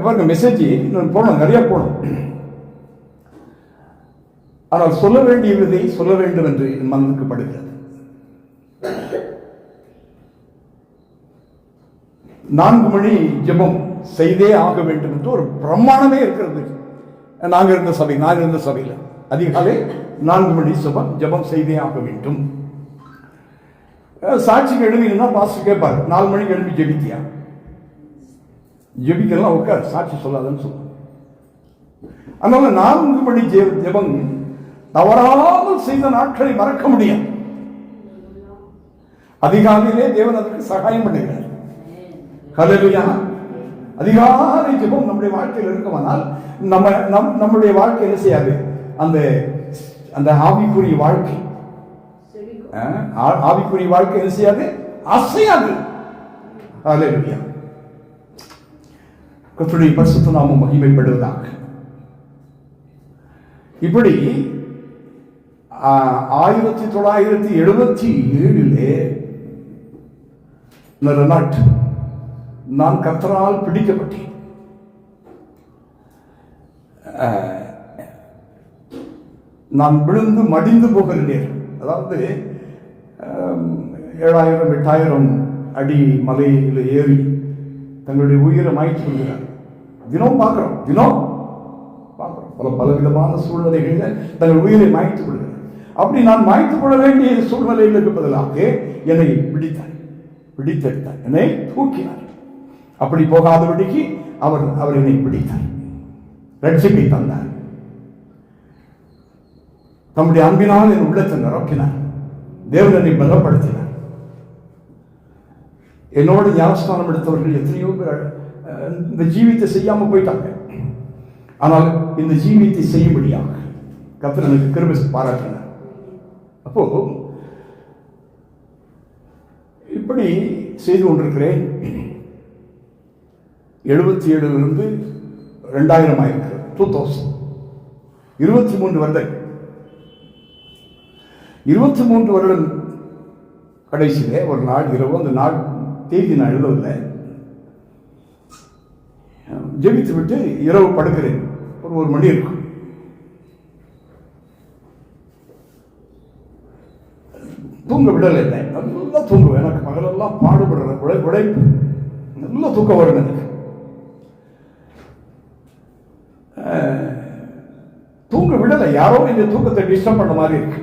பாருங்க. மெசேஜ் போனோம், நிறைய போனோம். ஆனால் சொல்ல வேண்டியதை சொல்ல வேண்டும் என்று என் மனதுக்கு படுகிறது. 4 மணி ஜெபம் செய்தே ஆக வேண்டும் என்று ஒரு பிரமாணமே இருக்கிறது. நான் இருந்த சபையில் அதிகாலை 4 மணி ஜெபம் செய்தே ஆக வேண்டும். சாட்சிக்கு எழுதினா பாஸ்டர் கேட்பார், 4 மணிக்கு எழுப்பி ஜெபித்தியா? ஜெபிக்கலாம், உட்கார், சாட்சி சொல்லாதன்னு சொல்லுவாங்க. அதனால 4 மணி ஜெபம் தவறாமல் செய்த நாட்களை மறக்க முடியாது. அதிகாலையிலே தேவன் அதற்கு சகாயம் பண்ணுகிறார். ஹல்லேலூயா. அதிகாலை ஜெபம் நம்முடைய வாழ்க்கையில் இருக்குமானால் நம்முடைய வாழ்க்கை என்ன செய்யாது? அந்த ஆவிக்குரிய வாழ்க்கை என்ன செய்யாது? அசையாது. ஹல்லேலூயா. கர்த்தருடைய பரிசுத்த நாமம் மகிமைப்படுவதாக. இப்படி 1977 நான் கர்த்தரால் பிடிக்கப்பட்டேன். நான் விழுந்து மடிந்து போகிற நேரம், அதாவது 7000-8000 அடி மலையில் ஏறி தங்களுடைய உயிரை மாய்ச்சி கொள்கிறார். தினம் பார்க்கிறோம் பலவிதமான சூழ்நிலைகளில் தங்கள் உயிரை மாய்த்து கொள்கிறார். அப்படி நான் மாய்த்து கொள்ள வேண்டிய சூழ்நிலைகளுக்கு பதிலாக என்னை பிடித்தெடுத்தார், என்னை தூக்கினார். அப்படி போகாதபடிக்கு அவர் என்னை பிடித்தார், ரட்சிப்பை தந்தார். தம்முடைய அன்பினால் என் உள்ளத்தை நிரப்பினார். தேவன் என்னை பலப்படுத்தினார். என்னோடு ஞானஸ்நானம் எடுத்தவர்கள் எத்தனையோ பேர் இந்த ஜீவித்தை செய்யாம போயிட்டாங்க. ஆனால் இந்த ஜீவித்தை செய்யும்படியாக கர்த்தர் எனக்கு கிருபை பாராட்டினார். அப்போ இப்படி செய்து கொண்டிருக்கிறேன். 77 2000 ஆயிருக்கிறது. 2000 23 வருடங்கள். 23 வருடம் கடைசியிலே ஒரு நாள் இரவு, அந்த நாள் தேதி நான் எழுதவில்லை, ஜெபித்து விட்டு இரவு படுக்கிறேன். ஒரு 1 மணி இருக்கும். தூங்க விடலை. நல்லா தூங்குவேன். எனக்கு பகலெல்லாம் பாடுபடுற உழைப்பு, நல்லா தூக்கம் வரும் எனக்கு. தூங்க விடலை. யாரோ இந்த தூக்கத்தை டிஸ்டர்ப் பண்ண மாதிரி இருக்கு.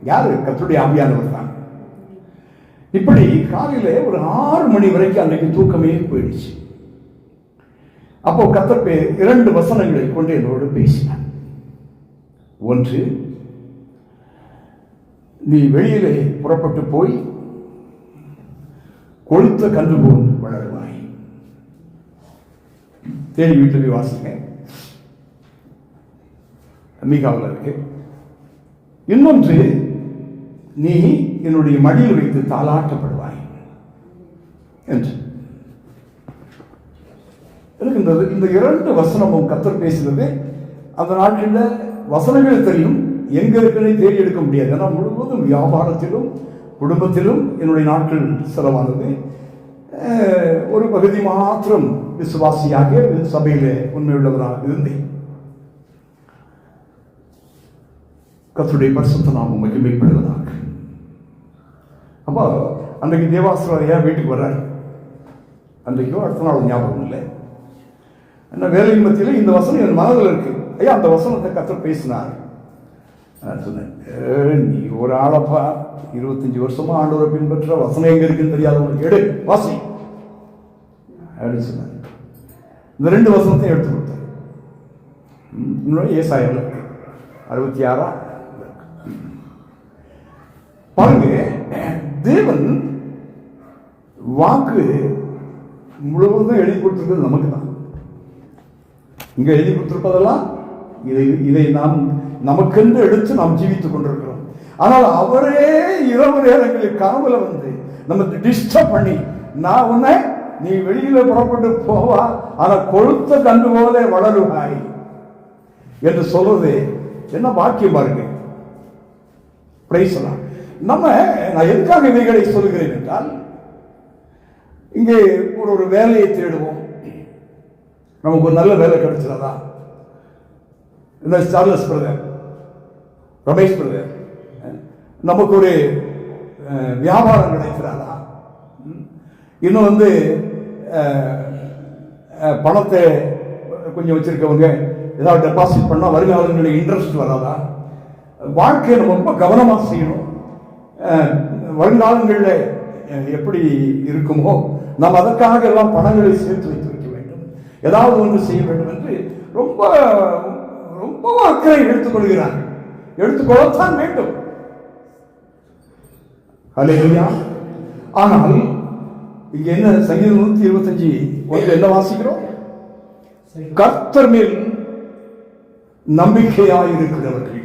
யாரு? கர்த்தருடைய ஆவியானவர் தான். இப்படி காலையில ஒரு 6 மணி வரைக்கும் அன்றைக்கு தூக்கமே போயிடுச்சு. அப்போ கர்த்தர் 2 வசனங்களை கொண்டு என்னோடு பேசினார். ஒன்று, நீ வெளியிலே புறப்பட்டு போய் கொழுத்த கன்று போல் வளருவாய். தேடி வீட்டில் போய் வாசிங்க, மீகாவில் இருக்கு. இன்னொன்று, நீ என்னுடைய மடியில் வைத்து தாளாட்டப்படுவாய் என்று. எனக்கு இந்த இரண்டு வசனமும் கர்த்தர் பேசுகிறது. அந்த நாட்களில் வசனங்கள் தெரியும், எங்க இருக்குன்னு தேடி எடுக்க முடியாது. ஏன்னா முழுவதும் வியாபாரத்திலும் குடும்பத்திலும் என்னுடைய நாட்கள் செலவானது. ஒரு பகுதி மாத்திரம் விசுவாசியாக சபையில உண்மையுள்ளவராக இருந்தேன். கர்த்தருடைய பரிசுத்த நாமம் மகிமைப்படுவதாக. அப்போ அன்றைக்கு தேவாசிரியர் வீட்டுக்கு வர்றாரு. அன்றைக்கோ அடுத்த நாள் ஞாபகம் இல்லை. என்ன வேலையின் மத்தியில் இந்த வசனம் என் மனதில் இருக்கு. ஐயா, அந்த வசனத்தை கர்த்தர் பேசினார். நான் சொன்னேன், நீ ஒரு ஆளப்பா, 25 வருஷமா ஆண்டவரை பின்பற்ற, வசனம் எங்க இருக்குன்னு தெரியாதவங்களுக்கு எடு, வாசி அப்படின்னு சொன்னார். இந்த 2 வசனத்தையும் எடுத்து கொடுத்தார். இன்னொரு ஏசாயாவில் இருக்கு, 66 பாருங்க. தேவன் வாக்கு முழுவதும் எழுதி கொடுத்திருக்கிறது நமக்கு தான். இங்க எழுதி கொடுத்திருப்பதெல்லாம் இதை நாம் நமக்கென்று எடுத்து நாம் ஜீவித்துக் கொண்டிருக்கிறோம். ஆனால் அவரே இரவு நேரங்களில் கனவுல வந்து நமக்கு டிஸ்டர்ப் பண்ணி, நான் உன்னை நீ வெளியில புறப்பட்டு போவா, ஆனா கொழுத்த கண்டு போல வளருவாய் என்று சொல்றது என்ன பாக்கியம் பாருங்க. நான் எதுக்காக இவைகளை சொல்கிறேன் என்றால், இங்கே ஒரு வேலையை தேடுவோம், நமக்கு ஒரு நல்ல வேலை கிடைச்சிடதா, இந்த சார்லஸ் பிரதர், ரமேஷ் பிரதர், நமக்கு ஒரு வியாபாரம் கிடைக்கிறாரா, இன்னும் வந்து பணத்தை கொஞ்சம் வச்சிருக்கவங்க ஏதாவது டெபாசிட் பண்ணா வருங்காலங்களில் இன்ட்ரெஸ்ட் வராதா, வாழ்க்கையை நம்ம ரொம்ப கவனமாக செய்யணும், வருங்காலங்களில் எப்படி இருக்குமோ நாம் அதற்காக எல்லாம் பணங்களை சேர்த்து வைத்து வைக்க வேண்டும், ஏதாவது ஒன்று செய்ய வேண்டும் என்று ரொம்ப ரொம்ப அக்கறை எடுத்துக்கொள்கிறார்கள். எடுத்துக்கொள்ளத்தான் வேண்டும். அல்லேலூயா. ஆனால் இங்க என்ன சங்கீதம் 125 என்ன வாசிக்கிறோம்? கர்த்தர் மேல் நம்பிக்கையாயிருக்கிறவர்கள்,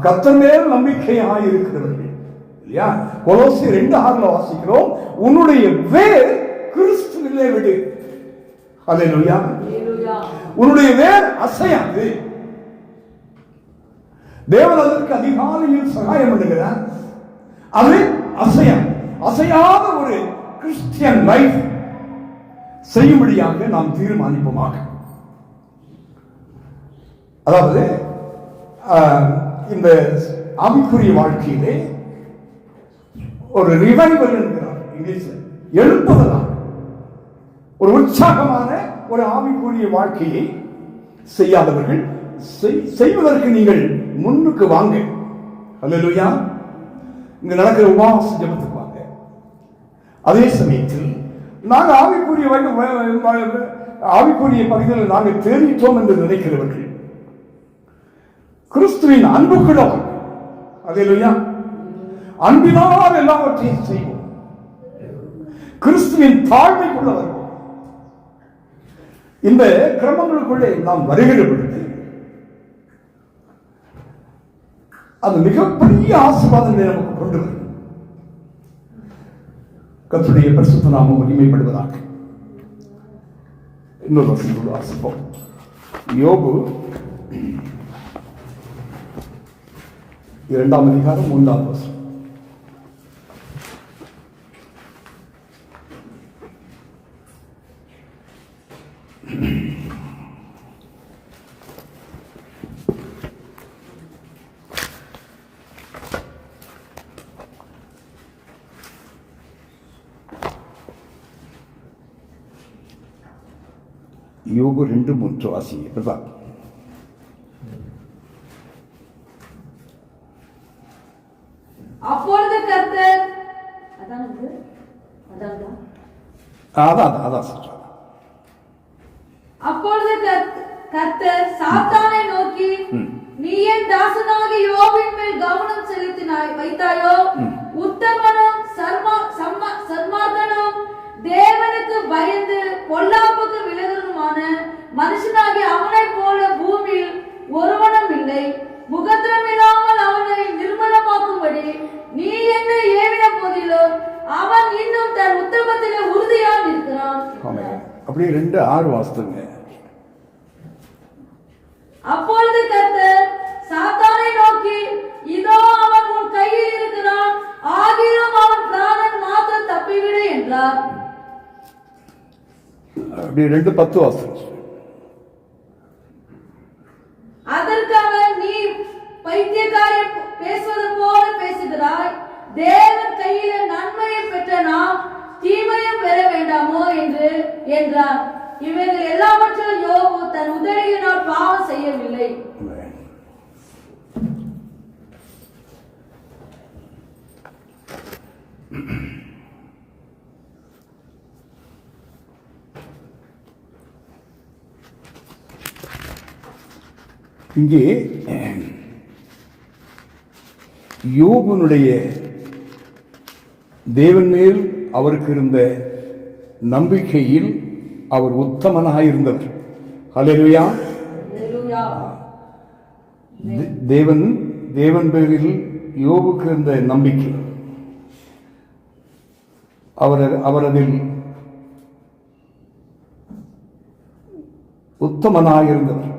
கர்த்தர் மேல் நம்பிக்கையாயிருக்கிறவர்கள் இல்லையா? கொலோசியர் 2:6 வாசிக்கிறோம், உன்னுடைய வேர் கிறிஸ்துவிலே விடு. அல்லேலூயா. உன்னுடைய வேர் அசையாது. தேவன் அதற்கு அதிகாலையில் சகாயம் பண்ணுகிறார். அது அசையாத ஒரு கிறிஸ்டியன் லைஃப் செய்யும்படியாக நாம் தீர்மானிப்போமாக. அதாவது இந்த ஆவிக்குரிய வாழ்க்கையிலே ஒரு ரிவைவல் என்கிறார் இங்கிலீஷில், எழுப்புவதாக ஒரு உற்சாகமான ஒரு ஆவிக்குரிய வாழ்க்கையை செய்யாதவர்கள் செய்வதற்கு நீங்கள் முன்னுக்கு வாங்க. அல்லேலூயா. இங்க நடக்கிற உபவாச ஜெபத்துக்கு வாங்க. அதே சமயத்தில் நாங்கள் ஆவிக்குரிய பகுதியில் நாங்கள் தேறிட்டோம் என்று நினைக்கிறவர்கள் கிறிஸ்துவின் அன்புக்குள்ள வாங்க. அல்லேலூயா. அன்பினால் எல்லாவற்றையும் செய்வோம். கிறிஸ்துவின் தாழ்மைக்குள்ள வருவோம். இந்த கிரமங்களுக்குள்ளே நாம் வருகிற பொழுது அது மிகப்பெரிய ஆசீர்வாதங்களை நமக்கு கொண்டு வரும். கர்த்தருடைய பரிசுத்த நாமம் மகிமைப்படுவதாக. இன்னொரு வசனத்தோடு வாசிப்போம். யோபு 2ஆம் அதிகாரம் 3ஆம் வசனம். யோபு 2:3 வாசிங்க. அப்பொழுது கர்த்தர் சாத்தானை நோக்கி, நீ என் தாசனாகிய யோபின் மேல் கவனம் செலுத்தினாய் வைத்தாயோ, உத்தமனும் சன்மார்க்கனும் தேவனுக்கு பயந்து பொல்லாப்புக்கு விலகுமான மனுஷனாகிய அவனைப் போல பூமியில் ஒருவனும் இல்லை. முகத்திரமில்லாமல் அவனை நிர்மலமாக்கும்படி நீ என்னை ஏவின போதிலும் அவன் இன்னும் தன் உத்தமத்திலே உறுதியாக இருக்கிறான். ஆமென். அப்படியே 2:6 வாசித்துங்க. அப்பொழுது கர்த்தர் சாத்தானை நோக்கி, இதோ அவன் உன் கையில் இருக்கிறான், ஆகிலும் அவன் பிராணன் மாத்திரம் தப்பிவிடு என்றார். அப்படியே 2:10 வாசித்துங்க. அதற்காக நீ பைத்தியக்காரி பேசுவது போல பேசுகிறாய். தேவன் கையில நன்மையை பெற்ற நாம் தீமையும் பெற வேண்டாமோ என்றார். இவைகள் எல்லாவற்றிலும் யோபு தன் உதவியினால் பாவம் செய்யவில்லை. இங்கே யோபுனுடைய தேவன் மேல் அவருக்கு இருந்த நம்பிக்கையில் அவர் உத்தமனாயிருந்தவர். ஹல்லேலூயா. தேவன் பேரில் யோபுக்கு இருந்த நம்பிக்கை, அவர் அதில் உத்தமனாயிருந்தவர்.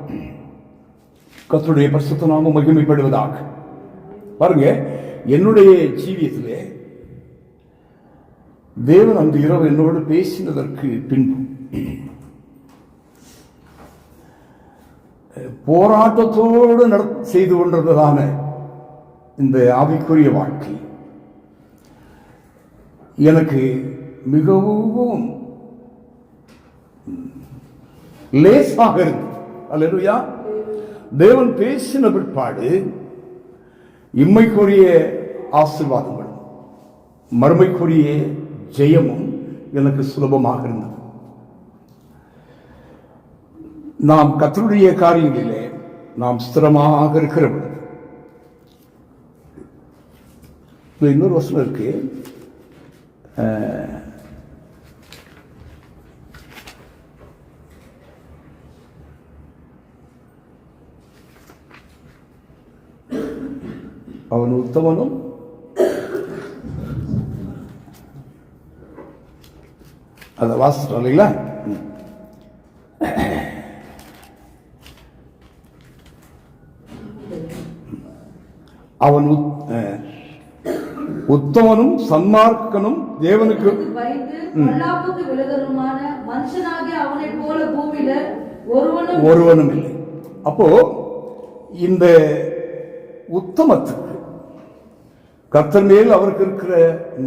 கர்த்தருடைய பரிசுத்த நாமம் மகிமைப்படுவதாக. பாருங்க, என்னுடைய ஜீவியத்திலே தேவன் அந்த இரவு என்னோடு பேசினதற்கு பின்பு போராட்டத்தோடு செய்து கொண்டிருந்ததான இந்த ஆவிக்குரிய வாழ்க்கை எனக்கு மிகவும் லேசாக இருந்தது. அல்லேலூயா. தேவன் பேசின பிற்பாடு இம்மைக்குரிய ஆசீர்வாதங்களும் மறுமைக்குரிய ஜெயமும் எனக்கு சுலபமாக இருந்தது. நாம் கர்த்தருடைய காரியங்களிலே நாம் ஸ்திரமாக இருக்கிற பொழுது, இன்னொரு வசனம் இருக்கு, அவன் உத்தமனும் அதை வாசிட்டோம் இல்லைங்களா? அவன் உத்தமனும் சன்மார்க்கனும் தேவனுக்கு பயந்து பொல்லாப்புக்கு விலகுமான மனுஷனாகிய அவனைப் போல பூமியில ஒருவனும் இல்லை. அப்போ இந்த உத்தமத்துக்கு கர்த்தர் மேல் அவருக்கு இருக்கிற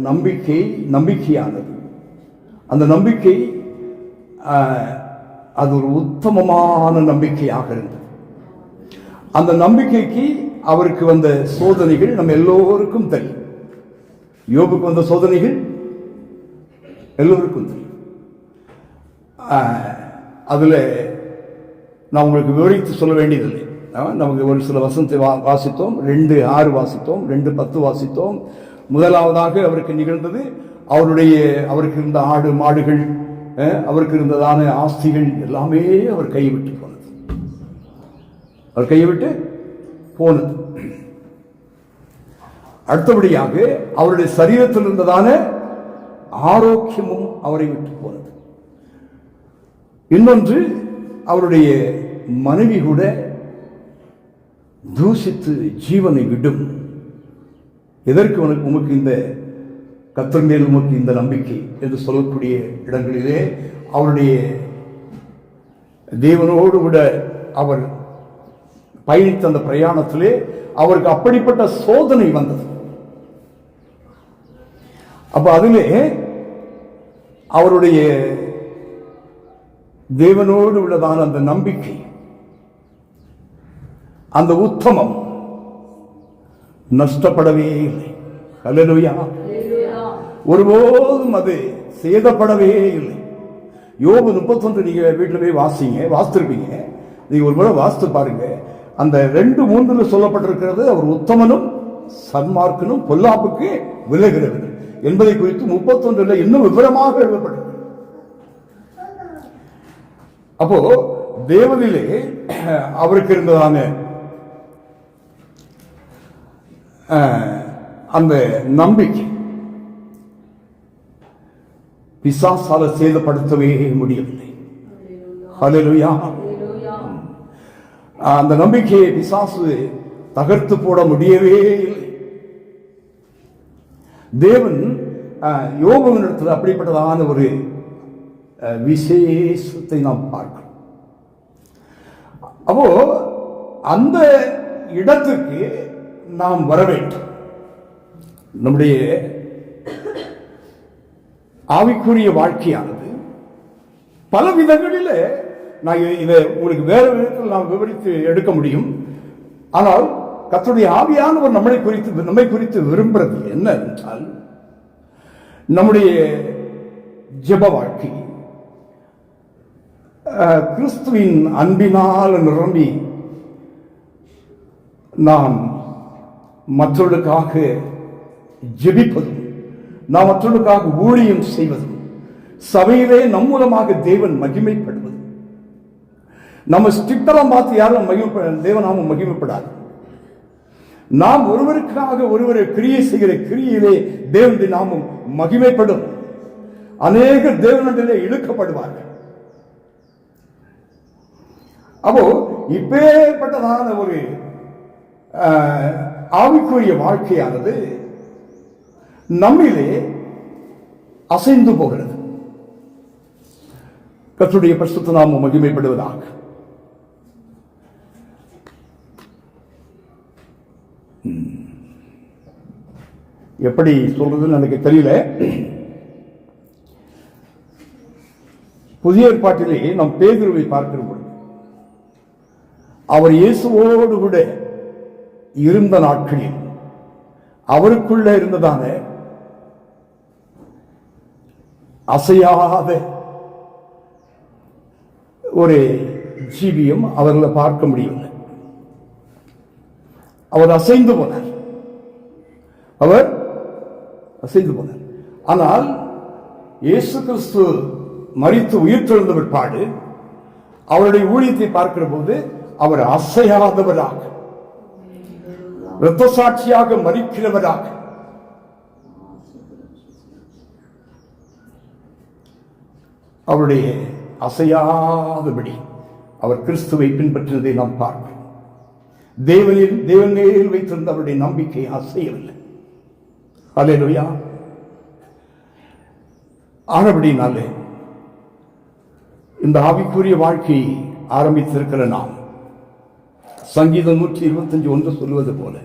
நம்பிக்கையானது, அந்த நம்பிக்கை அது ஒரு உத்தமமான நம்பிக்கையாக இருந்தது. அந்த நம்பிக்கைக்கு அவருக்கு வந்த சோதனைகள் நம்ம எல்லோருக்கும் தெரியும். யோபுக்கு வந்த சோதனைகள் எல்லோருக்கும் தெரியும். அதுல நான் உங்களுக்கு விவரித்து சொல்ல வேண்டியதில்லை. நமக்கு ஒரு சில வசனத்தை வாசித்தோம், 2:6 வாசித்தோம், 2:10 வாசித்தோம். முதலாவதாக அவருக்கு நிகழ்ந்தது, அவருக்கு இருந்த ஆடு மாடுகள், அவருக்கு இருந்ததான ஆஸ்திகள் எல்லாமே அவர் கைவிட்டு போனது. அடுத்தபடியாக அவருடைய சரீரத்தில் இருந்ததான ஆரோக்கியமும் அவரை விட்டு போனது. இன்னொன்று, அவருடைய மனைவி கூட தூசித்து ஜீவனை விடும். எதற்கு உமக்கு இந்த கர்த்தர் மேல் உமக்கு இந்த நம்பிக்கை என்று சொல்லக்கூடிய இடங்களிலே அவருடைய தேவனோடு விட அவர் பயணித்த அந்த பிரயாணத்திலே அவருக்கு அப்படிப்பட்ட சோதனை வந்தது. அப்ப அதிலே அவருடைய தேவனோடு உள்ளதான அந்த நம்பிக்கை, அந்த உத்தமம் நஷ்டப்படவே இல்லை. ஹல்லேலூயா. ஒருபோதும் அது சேதப்படவே இல்லை. யோபு 31 நீங்க வீட்டில் போய் வாசித்திருப்பீங்க. நீங்க ஒரு முறை வாசித்து பாருங்க. அந்த 2:3 சொல்லப்பட்டிருக்கிறது, அவர் உத்தமனும் சன்மார்க்கனும் பொல்லாப்புக்கு விலகிறவர் என்பதை குறித்து 31 இன்னும் விவரமாக எழுதப்பட்டிருக்கு. அப்போ தேவனிலே அவருக்கு இருந்ததான அந்த நம்பிக்கை பிசாசால சேதப்படுத்தவே முடியவில்லை. ஹல்லேலூயா. அந்த நம்பிக்கையை பிசாசு தகர்த்து போட முடியவே இல்லை. தேவன் யோபுவினிடத்தில் அப்படிப்பட்டதான ஒரு விசேஷத்தை நாம் பார்க்கிறோம். அப்போ அந்த இடத்துக்கு நாம் வர வேண்டும். நம்முடைய ஆவிக்குரிய வாழ்க்கையானது பல விதங்களில் நான் இதை உங்களுக்கு வேற விதத்தில் நாம் விவரித்து எடுக்க முடியும். ஆனால் கர்த்தருடைய ஆவியானவர் நம்மை குறித்து விரும்புறது என்ன என்றால், நம்முடைய ஜெப வாழ்க்கை கிறிஸ்துவின் அன்பினால் நிரம்பி நாம் மற்றவர்களுக்காக ஜெபிப்பதும், நாம் மற்றவர்களுக்காக ஊழியம் செய்வதும், சபையிலே நம் மூலமாக தேவன் மகிமைப்படுவதும். நம்ம ஸ்டிக்டெல்லாம் பார்த்து யாரும் தேவனாமும் மகிமைப்படாது. நாம் ஒருவருக்காக ஒருவரை கிரியை செய்கிற கிரியிலே தேவனுடைய நாமம் மகிமைப்படும். அநேக தேவனிலே இழுக்கப்படுவார்கள். அப்போ இப்பேற்பட்டதான ஒரு ஆவிக்குரிய வாழ்க்கையானது நம்மிலே அசைந்து போகிறது. கர்த்தருடைய பரிசுத்த நாமம் மகிமைப்படுவதாக. எப்படி சொல்றதுன்னு எனக்கு தெரியல. புதிய ஏற்பாட்டிலே நாம் பேதுருவை பார்க்கிற பொழுது அவர் இயேசுவோடு கூட இருந்த நாட்களில் அவருக்குள்ள இருந்ததான அசையாத ஒரு ஜீவியம் அவர்களை பார்க்க முடியவில்லை. அவர் அசைந்து போனார். ஆனால் இயேசு கிறிஸ்து மரித்து உயிர்த்தெழுந்த பிற்பாடு அவருடைய ஊழியத்தை பார்க்கிற போது அவர் அசையாதவராக, இரத்த சாட்சியாக மரிக்கிறவராக, அவருடைய அசையாதபடி அவர் கிறிஸ்துவை பின்பற்றினதை நாம் பார்க்கிறோம். தேவன் மேல் வைத்திருந்த அவருடைய நம்பிக்கை அசையவில்லை. அல்லேலூயா. ஆனபடினாலே இந்த ஆவிக்குரிய வாழ்க்கையை ஆரம்பித்திருக்கிற நாம் சங்கீதம் 125:1 சொல்வது போல,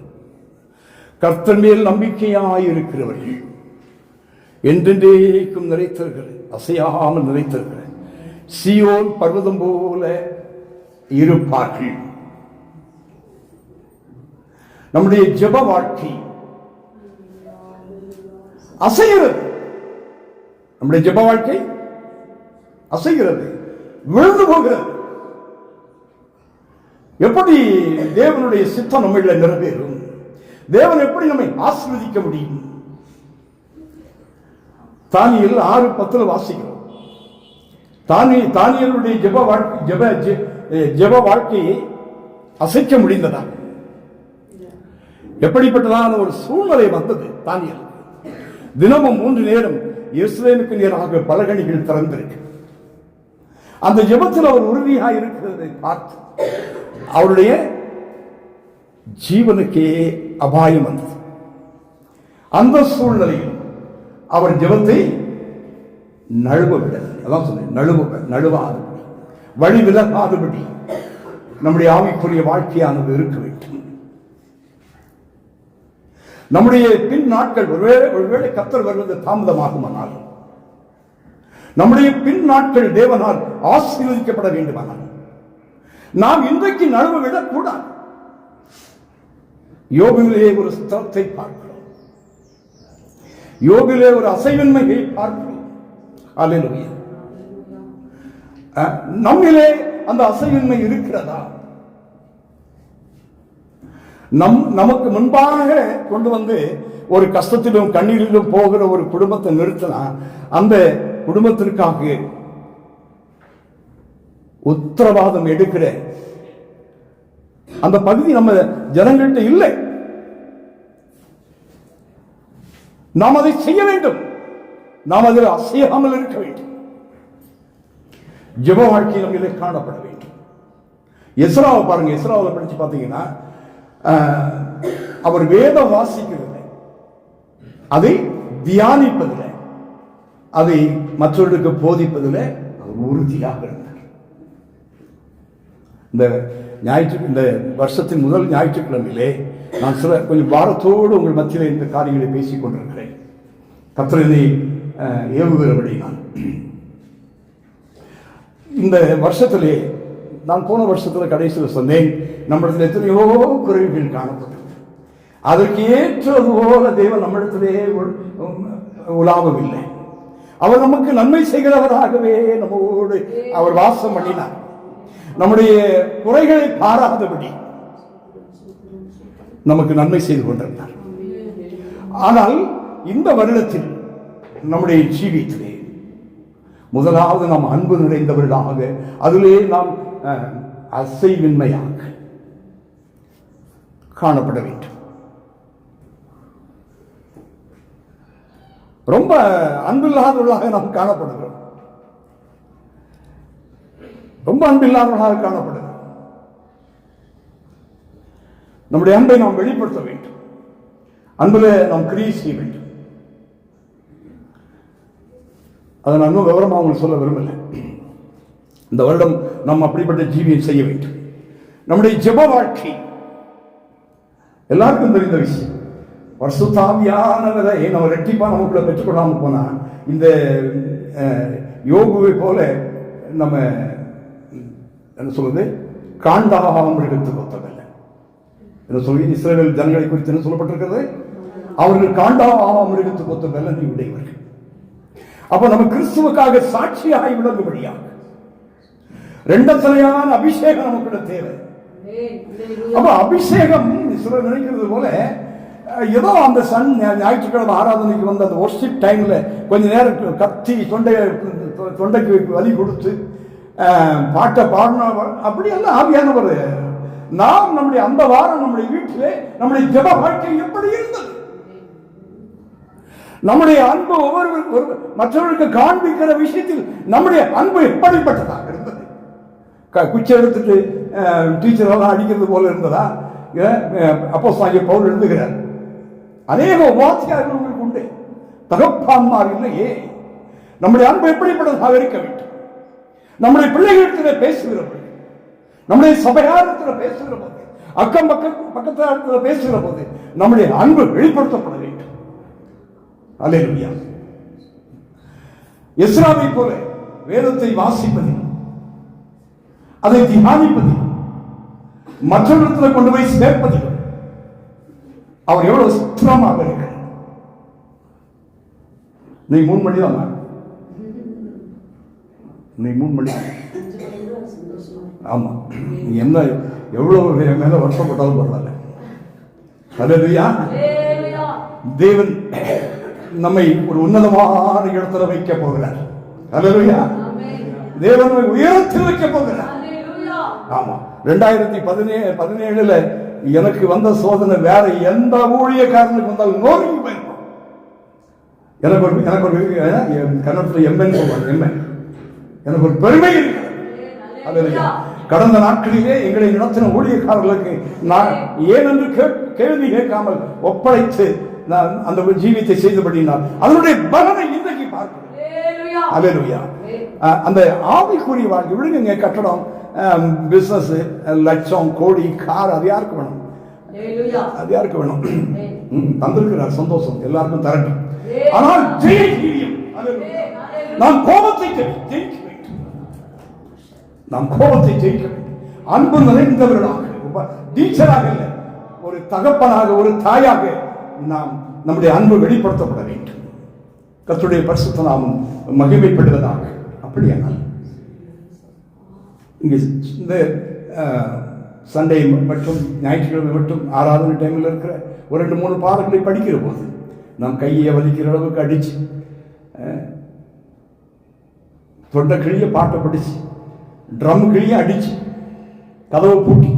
கர்த்தர் மேல் நம்பிக்கையாயிருக்கிறவர்கள் என்றென்றைக்கும் நிலைத்திருக்கிற, அசையாமல் நிலைத்திருக்கிற சீயோன் பர்வதம் போல இருப்பார்கள். நம்முடைய ஜெப வாழ்க்கை அசைகிறது. நம்முடைய ஜெப வாழ்க்கை அசைகிறது, விழுந்து போகிறது. எப்படி தேவனுடைய சித்தம் நம்மள நிறைவேறும்? தேவன் எப்படி நம்மை ஆசீர்வதிக்க முடியும்? தானியேல் 6:10 வாசிக்கிறோம். தானியேலுடைய ஜெப வாழ்க்கையை அசைக்க முடிந்ததா? எப்படிப்பட்டதான ஒரு சூழ்நிலை வந்தது தானியேல். தினமும் 3 நேரம் எருசலேமுக்கு நேராக பலகணிகள் திறந்திருக்கு. அந்த ஜெபத்தில் அவர் உறுதியாக இருக்கிறதை பார்த்து அவருடைய ஜீவனுக்கே அபாயம் வந்தது. அந்த சூழ்நிலையில் அவர் ஜெபத்தை நழுவவிடவில்லை. அதான் சொன்னேன், நழுவாதபடி, வழி விலகாதபடி நம்முடைய ஆவிக்குரிய வாழ்க்கையானது இருக்க வேண்டும். நம்முடைய பின் நாட்கள் ஒருவேளை கர்த்தர் வருவது தாமதமாகுமானால், நம்முடைய பின் நாட்கள் தேவனால் ஆசீர்வதிக்கப்பட வேண்டுமானால் நாம் இன்றைக்கு நழுவ விடக்கூடாது. யோபிலே ஒரு ஸ்தலத்தை பார்க்கிறோம், யோபிலே ஒரு அசைவின்மையை பார்க்கிறோம். அல்லேலூயா. நம்மிலே அந்த அசைவின்மை இருக்கிறதா? நமக்கு முன்பாக கொண்டு வந்து ஒரு கஷ்டத்திலும் கண்ணீரிலும் போகிற ஒரு குடும்பத்தை நிறுத்தினா அந்த குடும்பத்திற்காக உத்தரவாதம் எடுக்கிற அந்த பகுதி நம்ம ஜனங்கள்ட்ட இல்லை. நாம் அதை செய்ய வேண்டும். நாம் அதில் அசையாமல் இருக்க வேண்டும். ஜெப வாழ்க்கை நம்மிலே காணப்பட வேண்டும். எஸ்ராவை பாருங்க, எஸ்ராவை படிச்சு பார்த்தீங்கன்னா அவர் வேதம் வாசிக்கிறதில்லை, அதை தியானிப்பதில்லை, அதை மற்றவர்களுக்கு போதிப்பதில் அவர் உறுதியாக இருந்தார். இந்த வருஷத்தின் முதல் ஞாயிற்றுக்கிழமையிலே நான் சில கொஞ்சம் பாரத்தோடு உங்கள் மத்தியில் இந்த காரியங்களை பேசிக் கொண்டிருக்கிறேன். கர்த்தரை ஏவுகிறபடி நான் இந்த வருஷத்திலே, நான் போன வருஷத்தில் கடைசியில் சொன்னேன், நம்மிடத்தில் எத்தனையோ குறைவுகள் காணப்பட்டது. அதற்கு ஏற்றது போல தேவன் நம்மிடத்திலே உலாவவில்லை. அவர் நமக்கு நன்மை செய்கிறவராகவே நம்மோடு அவர் வாசம் பண்ணினார். நம்முடைய குறைகளை பாராதபடி நமக்கு நன்மை செய்து கொண்டிருந்தார். ஆனால் இந்த வருடத்தில் நம்முடைய ஜீவியத்திலே முதலாவது நாம் அன்பு நிறைந்தவர்களாக, அதிலே நாம் அசைவின்மையாக காணப்பட வேண்டும். ரொம்ப அன்பில்லாதவர்களாக நாம் காணப்படுகிறோம். ரொம்ப அன்பில்லாதவர்களாக காணப்படுகிறோம். நம்முடைய அன்பை நாம் வெளிப்படுத்த வேண்டும். அன்பில் நாம் கிரியை செய்ய வேண்டும். அதை நான் இன்னும் விவரமாக உங்களுக்கு சொல்ல விரும்பல. இந்த வருடம் நாம் அப்படிப்பட்ட ஜீவியம் செய்ய வேண்டும். நம்முடைய ஜெப வாழ்க்கை எல்லாருக்கும் தெரிந்த விஷயம். பரிசுத்தாவியானவரை நம்ம ரெட்டிப்பா நமக்குள்ள பெற்றுக்கொள்ளாமல் போனா இந்த யோகுவை போல நம்ம என்ன சொல்றது, காண்டாமிருகத்துக்கு ஒத்தவில்லை. என்ன சொல்லி இஸ்ரவேல் ஜனங்களை குறித்து என்ன சொல்லப்பட்டிருக்கிறது, அவர்கள் காண்டாமிருகத்துக்கு ஒத்த வெள்ளனை உடையவர்கள். அப்ப நம்ம கிறிஸ்துவுக்காக சாட்சியாகி விளங்கும்படியாக ரெண்டத்தனையான அபிஷேகம் நமக்குள்ள தேவை. அப்ப அபிஷேகம் சிலர் நினைக்கிறது போல ஏதோ அந்த ஞாயிற்றுக்கிழமை ஆராதனைக்கு வந்து அந்த வொர்ஷிப் டைம்ல கொஞ்ச நேரம் கத்தி தொண்டைக்கு வலி கொடுத்து பாட்டை பாடினா அப்படி எல்லாம் ஆவியானவர். நாம் நம்முடைய அந்த வாரம் நம்முடைய வீட்டிலே நம்முடைய ஜெப வாழ்க்கை எப்படி இருந்தது, நம்முடைய அன்பு மற்றவர்களுக்கு காண்பிக்கிற விஷயத்தில் நம்முடைய அன்பு எப்படிப்பட்டதாக இருந்தது? குச்சி எடுத்துட்டு டீச்சர் எல்லாம் அடிக்கிறது போல இருந்ததா? அப்போஸ்தலனாகிய பவுல் எழுதுகிறார், அநேக வாத்தியார்கள் உங்களுக்கு உண்டு, தகப்பான்மார் இல்லையே. நம்முடைய அன்பு எப்படிப்பட்டதாக இருக்க வேண்டும்? நம்முடைய பிள்ளைகளிடத்தில் பேசுகிற போது, நம்முடைய சபையாரத்தில் பேசுகிற போது, அக்கம் பக்கத்தில் பேசுகிற போது நம்முடைய அன்பு வெளிப்படுத்தப்பட வேண்டும். அல்லேலூயா. எஸ்ராவை போல வேதத்தை வாசிப்பதில், அதை தியானிப்பதில், மற்றவர்களிடத்தில் கொண்டு போய் சேர்ப்பதில் அவர் எவ்வளவு சுத்தமாக இருக்கிறார். நீ 3 மணி தான், நீ 3 மணி. ஆமா, நீ என்ன எவ்வளவு மேல வருஷப்பட்டாலும் பரவாயில்ல. அல்லேலூயா. தேவன் நம்மை ஒரு உன்னதமான இடத்துல வைக்க போகிறார். அல்லேலூயா. தேவன் உயரத்தில் வைக்க போகிறார். ஆமா, 2017 எனக்கு வந்த சோதனை வேற எந்த ஊழியக்காரனுக்கு வந்தாலும் நோக்கி போயிருப்பான். எனக்கு ஒரு கன்னடத்தில் எம்என் சொல்வாங்க, எம்என். எனக்கு ஒரு பெருமை இருக்கிறது. கடந்த நாட்களிலே எங்களை நடத்தின ஊழியக்காரர்களுக்கு நான் ஏனென்று கேள்வி கேட்காமல் ஒப்படைத்து நான் அந்த ஜீவியத்தை செய்தபடினால் அதனுடைய பலனை இன்றைக்கு பார்க்கிறேன். அல்லேலூயா. அந்த ஆவிக்குரிய வாழ்க்கை விழுங்க. கட்டடம், பிசினஸ், லட்சம், கோடி, கார், அது யாருக்கு வேணும்? அது யாருக்கு வேணும்? தந்திருக்கிறார், சந்தோஷம், எல்லாருக்கும் தரட்டும். ஆனால் நாம் கோபத்தை ஜெயிக்க வேண்டும். நாம் கோபத்தை ஜெயிக்க வேண்டும். அன்பு நிறைந்தவர்களாக, டீச்சராக இல்லை, ஒரு தகப்பனாக, ஒரு தாயாக நாம் நம்முடைய அன்பு வெளிப்படுத்தப்பட வேண்டும். கர்த்தருடைய பரிசுத்த நாமம் மகிமைப்படுவதாக. அப்படியானால் இங்கே இந்த சண்டே மற்றும் ஞாயிற்றுக்கிழமை மட்டும் ஆராதனை டைமில் இருக்கிற ஒரு 2-3 பாடல்களை படிக்கிற போது நாம் கையை வலிக்கிற அளவுக்கு அடிச்சு, தொண்டை கிளிய பாட்டை படிச்சு, ட்ரம் கிளிய அடிச்சு, கதவை பூட்டி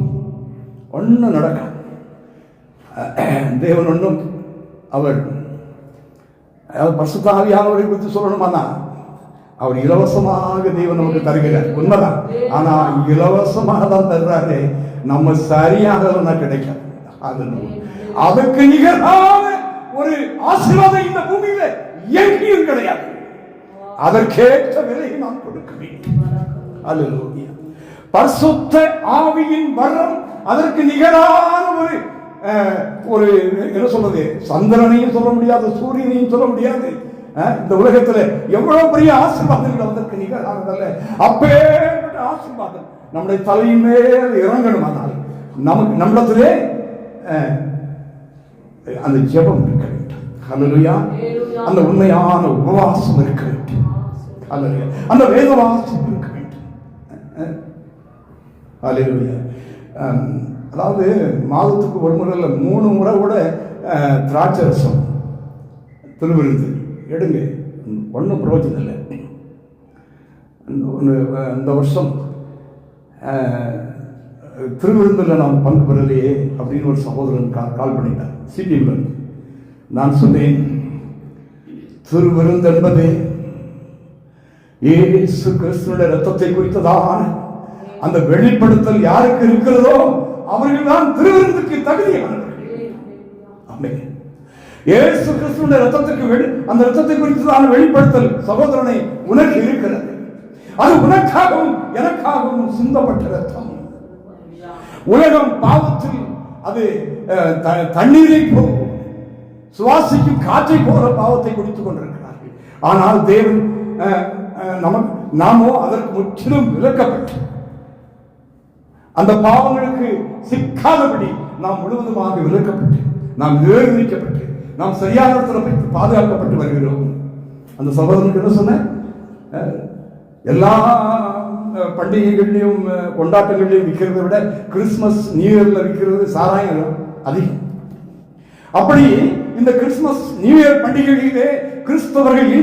ஒன்றும் நடக்க தேவன் ஒன்றும் அவர் பரிசுத்த ஆவியானவரை குறித்து சொல்லணுமானா அவர் இலவசமாக தேவன் நமக்கு தருகிறார், உண்மைதான். ஆனா இலவசமாக தான் தருறாரு, நம்ம சரியாக கிடைக்காது. அதுக்கு நிகரான ஒரு ஆசீர்வாதம் இந்த பூமியில எங்கேயும் கிடையாது. அதற்கேற்ற விலையை நாம் கொடுக்க வேண்டும். அல்லேலூயா. பரிசுத்த ஆவியின் வரம் அதற்கு நிகரான ஒரு என்ன சொல்றது, சந்திரனையும் சொல்ல முடியாது, சூரியனையும் சொல்ல முடியாது. இந்த உலகத்துல எவ்வளவு பெரிய ஆசீர்வாதங்கள் அதற்கு நிகரானதல்ல. அப்பேற்பட்ட ஆசீர்வாதம் நம்முடைய தலையின் மேல் இறங்கணும். ஆனால் நமக்கு நம்மிடத்திலே அந்த ஜெபம் இருக்க வேண்டும். அல்லேலூயா. அந்த உண்மையான உபவாசம் இருக்க வேண்டும். அல்லேலூயா. அந்த வேதவாசம் இருக்க வேண்டும். அல்லேலூயா. அதாவது மாதத்துக்கு ஒரு முறை இல்லை, 3 முறை கூட திராட்சை ரசம் திருவிருந்து எடுங்க, ஒன்றும் பிரயோஜனம் இல்லை. இந்த வருஷம் திருவிருந்தில் நான் பங்கு பெறலையே அப்படின்னு ஒரு சகோதரன் கால் பண்ணிட்டார் சிபிஎம்ல. நான் சொன்னேன், திருவிருந்து என்பது இயேசு கிறிஸ்துவின் இரத்தத்தை குறித்ததான அந்த வெளிப்படுத்தல் யாருக்கு இருக்கிறதோ அவர்கள் தான் திருவிருந்துக்கு தகுதியானவர்கள். ஆமென். இயேசு கிறிஸ்துவின் இரத்தத்துக்கு அந்த இரத்தத்தை குறித்ததான வெளிப்படுத்தல் சகோதரனை உனக்கு இருக்கிறது. அது உனக்காகவும் எனக்காகவும் சிந்தப்பட்ட இரத்தம். உலகம் பாவத்தில் அது தண்ணீரை சுவாசிக்கும் காற்றை போல பாவத்தை குடித்துக் கொண்டிருக்கிறார்கள். ஆனால் தேவன் நாமோ அதற்கு முற்றிலும் விலக்கப்பட்டு அந்த பாவங்களுக்கு சிக்காதபடி நாம் முழுவதுமாக விலக்கப்பட்டு, நாம் வேறுவிக்கப்பட்டு, நாம் சரியான இடத்துல போய் பாதுகாக்கப்பட்டு வருகிறோம். அந்த சகோதரனுக்கு என்ன சொன்ன, எல்லா பண்டிகைகள்லையும் கொண்டாட்டங்களையும் விற்கிறத விட கிறிஸ்துமஸ் நியூ இயர்ல விற்கிறது சாராயம் அதிகம். அப்படி இந்த கிறிஸ்துமஸ் நியூ இயர் பண்டிகையிலே கிறிஸ்தவர்கள்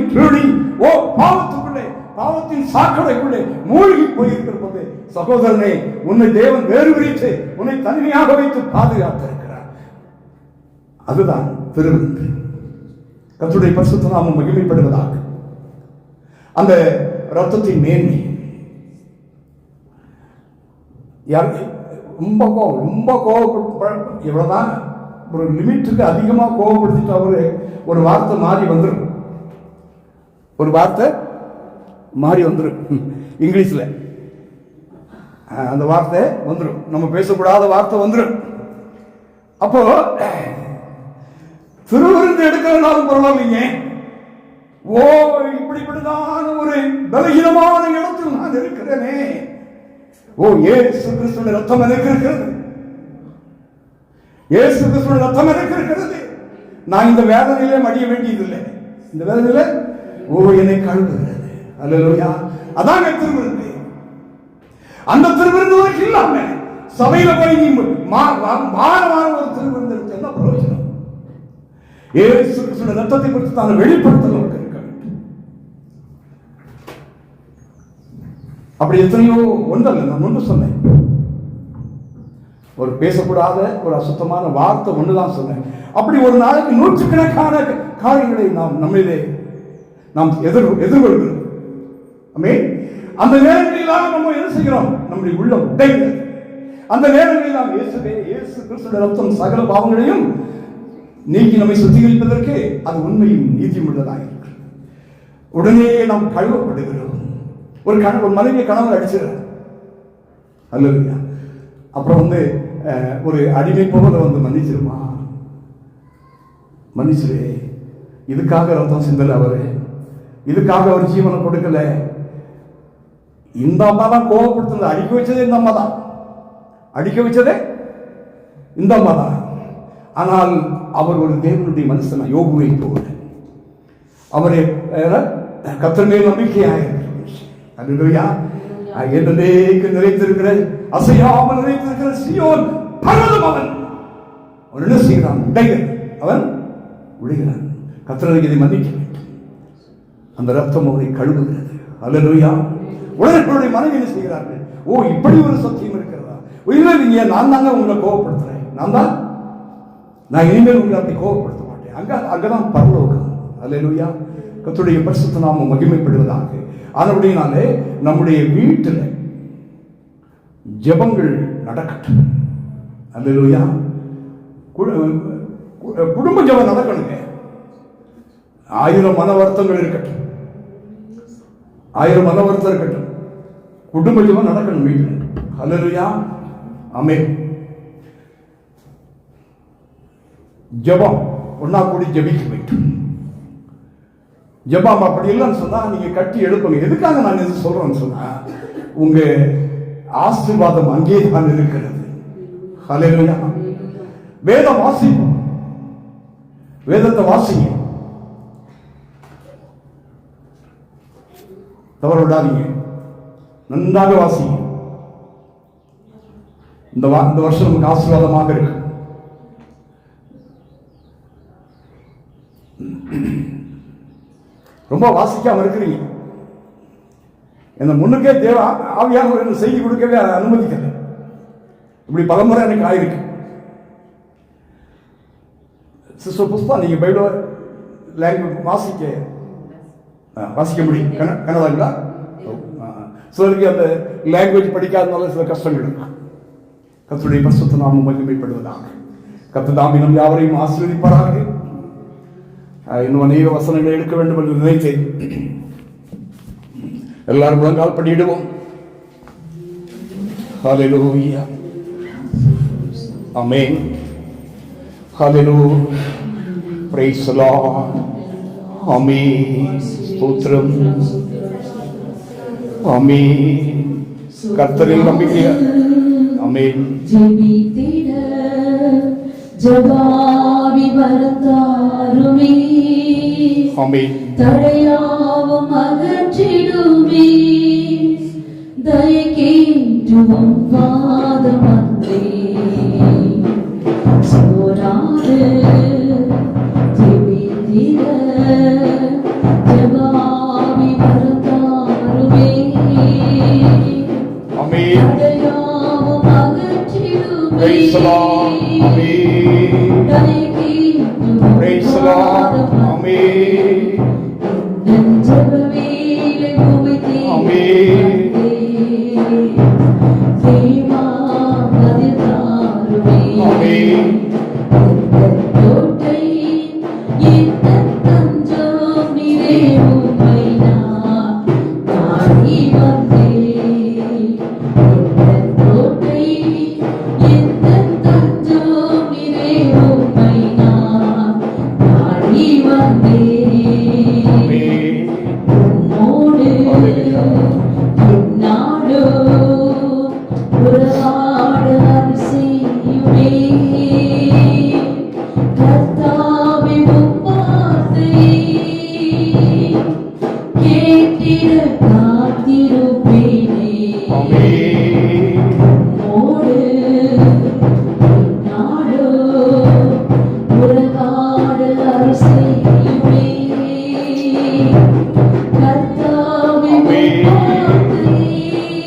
பாவத்துக்குள்ளே, பாவத்தின் சாக்கடைக்குள்ளே மூழ்கி போயிருக்கிற போது, சகோதரனே, உன்னை தேவன் வேறு பிரித்து உன்னை தனிமையாக வைத்து பாதுகாத்திருக்கிறார். அதுதான் திருவிருந்து. கர்த்தருடைய பரிசுத்த நாமம் மகிமைப்படுவதாக. அந்த ரத்தத்தின் மேன்மை ரொம்ப கோபப்பட்டு, எவ்வளவுதான் ஒரு லிமிட்டுக்கு அதிகமாக கோபப்படுத்திட்டு அவரு ஒரு வார்த்தை மாறி வந்துடும், ஒரு வார்த்தை மாறி வந்துடும் இங்கிலீஷ்ல. அந்த வார்த்தை வந்துடும், நம்ம பேசக்கூடாத வார்த்தை வந்துடும். அப்போ திருவிருந்து எடுக்கிறனாலும் பரவாயில்லைங்க, இப்படிப்பட்டதான ஒரு பலகீனமான இடத்தில் நான் இருக்கிறேனே, இயேசு கிறிஸ்துவின் ரத்தம் எனக்கு இருக்கிறது, இயேசு கிறிஸ்துவின் ரத்தம் எனக்கு இருக்கிறது. நான் இந்த வேதனையிலே மடிய வேண்டியதில்லை. இந்த வேதனையில என்னை கழுவுகிறது. அல்லேலூயா. அதான் திருவிருந்து. அந்த திருவிருந்து உனக்கு இல்லாம சபையில போய் நீ வாரமான ஒரு திருவிருந்து எடுத்து என்ன பிரயோஜனம்? இயேசு கிறிஸ்துவின் ரத்தத்தை குறித்து தான் வெளிப்படுத்தல் நமக்கு இருக்க வேண்டும். அப்படி எத்தனையோ ஒன்றல்ல, நான் ஒன்று சொன்னேன், ஒரு பேசக்கூடாத ஒரு அசுத்தமான வார்த்தை ஒண்ணுதான் சொன்னேன். அப்படி ஒரு நாளைக்கு நூற்றுக்கணக்கான காரியங்களை நம்மிலே நாம் எதிர்கொள்கிறோம். அந்த நேரங்களில் நம்ம என்ன செய்கிறோம்? நம்முடைய உள்ளம் உடைகிறது. அந்த நேரங்களில் நாம் இயேசு கிறிஸ்துவின் ரத்தம் சகல பாவங்களையும் நீக்கி நம்மை சுத்திகரிப்பதற்கு அது உண்மையும் நீதியும் உள்ளதாக இருக்கு. உடனே நாம் கழுவப்படுகிறோம். ஒரு மனைவி கணவர் அடிச்சிடறார், அல்லேலூயா. அப்புறம் ஒரு அடிமை போல மன்னிச்சிருமா, மன்னிச்சிரு, இதுக்காக ரத்தம் சிந்தல அவரு, இதுக்காக அவர் ஜீவனை கொடுக்கல. இந்த அம்மா தான் கோபப்படுத்துறது, அடிக்க வச்சதே இந்த அம்மா தான், அடிக்க வச்சதே இந்த அம்மா தான். ஆனால் அவர் ஒரு தேவனுடைய மனுஷன், யோபுவை போல அவரை கர்த்தர் மேல் நம்பிக்கையாக நிறைத்திருக்கிற, அசையாமல் நிறைத்திருக்கிற சீயோன் பர்வதம் அவன் என்ன செய்கிறான்? அவன் விடுகிறான். கர்த்தருக்கு இதை மன்னிக்க வேண்டும். அந்த ரத்தம் அவரை கழுவுகிறது. அல்லேலூயா. உடனே மனைவி என்ன செய்கிறார்கள்? இப்படி ஒரு சத்தியம் இருக்கிறதா? இல்லை, நான் தாங்க உங்களை கோபப்படுத்துறேன், நான் இனிமேல் உங்களை அப்படி கோபப்படுத்த மாட்டேன். அங்கதான் பரலோகம். அல்லேலூயா. கர்த்தருடைய பரிசுத்த நாமம் மகிமைப்படுவதாக. ஆனபடினாலே நம்முடைய வீட்டில் ஜெபங்கள் நடக்கட்டும். அல்லேலூயா. குடும்ப ஜெபம் நடக்கணுங்க. 1000 மன வருத்தங்கள் இருக்கட்டும், 1000 மன வருத்தம் இருக்கட்டும், குடும்ப ஜெபம் நடக்கணும் வீட்டில். அல்லேலூயா. ஆமென். ஜெபம் ஒன்னா கூடி ஜெபிக்க வேண்டும். ஜெபம் அப்படி இல்லைன்னு சொன்னா நீங்க கட்டி எழுப்புங்க. எதுக்காக நான் இது சொல்றேன்னு சொன்னா, உங்க ஆசீர்வாதம் அங்கே தான் இருக்கிறது. ஹல்லேலூயா. வேதம் வாசிப்போம், வேதத்தை வாசிங்க, தவற விடாதீங்க, நன்றாக வாசிங்க. இந்த வருஷம் நமக்கு ஆசீர்வாதமாக இருக்கு. ரொம்ப வாசிக்காம இருக்கிறீங்க. இந்த முன்னுக்கே தேவ ஆவியானவர் செய்தி கொடுக்கவே அனுமதிக்கல. இப்படி பலமுறை எனக்கு ஆயிருக்கு. சிஸ்டர் புஷ்பா, நீங்க பைபிள் லாங்குவேஜ் வாசிக்க முடியும் கன்னடாங்களா? சிலருக்கு அந்த லாங்குவேஜ் படிக்காதனால சில கஷ்டங்கள் இருக்கு. கர்த்தருடைய பரிசுத்த நாமம் மகிமைப்படுவதாக. கர்த்தர் தாமே நம் யாவரையும் ஆசீர்வதிப்பாராக. இன்னும் அநேக வசனங்களை எடுக்க வேண்டும் என்று நினைத்தேன். எல்லாரும் முழங்கால் பண்ணிடுவோம். Hallelujah. Amen. Hallelujah. Praise the lord. Amen. ஸ்தோத்திரம். ஆமென். கர்த்தரில் நம்பிக்கை. ஆமென். ஜெபித்திட ஜபாவி வரத்தாருமே. ஆமென். தடையாவும் அகற்றிடுமே. தயக்கேற்றுவும் பாதம் வந்தே சோராது ஜெபித்திட ஜபாவி வரத்தாருமே. ஆமென். தடையாவும் அகற்றிடுமே. Praise the Lord. Amen. Praise the Lord. Amen. Amen. Amen.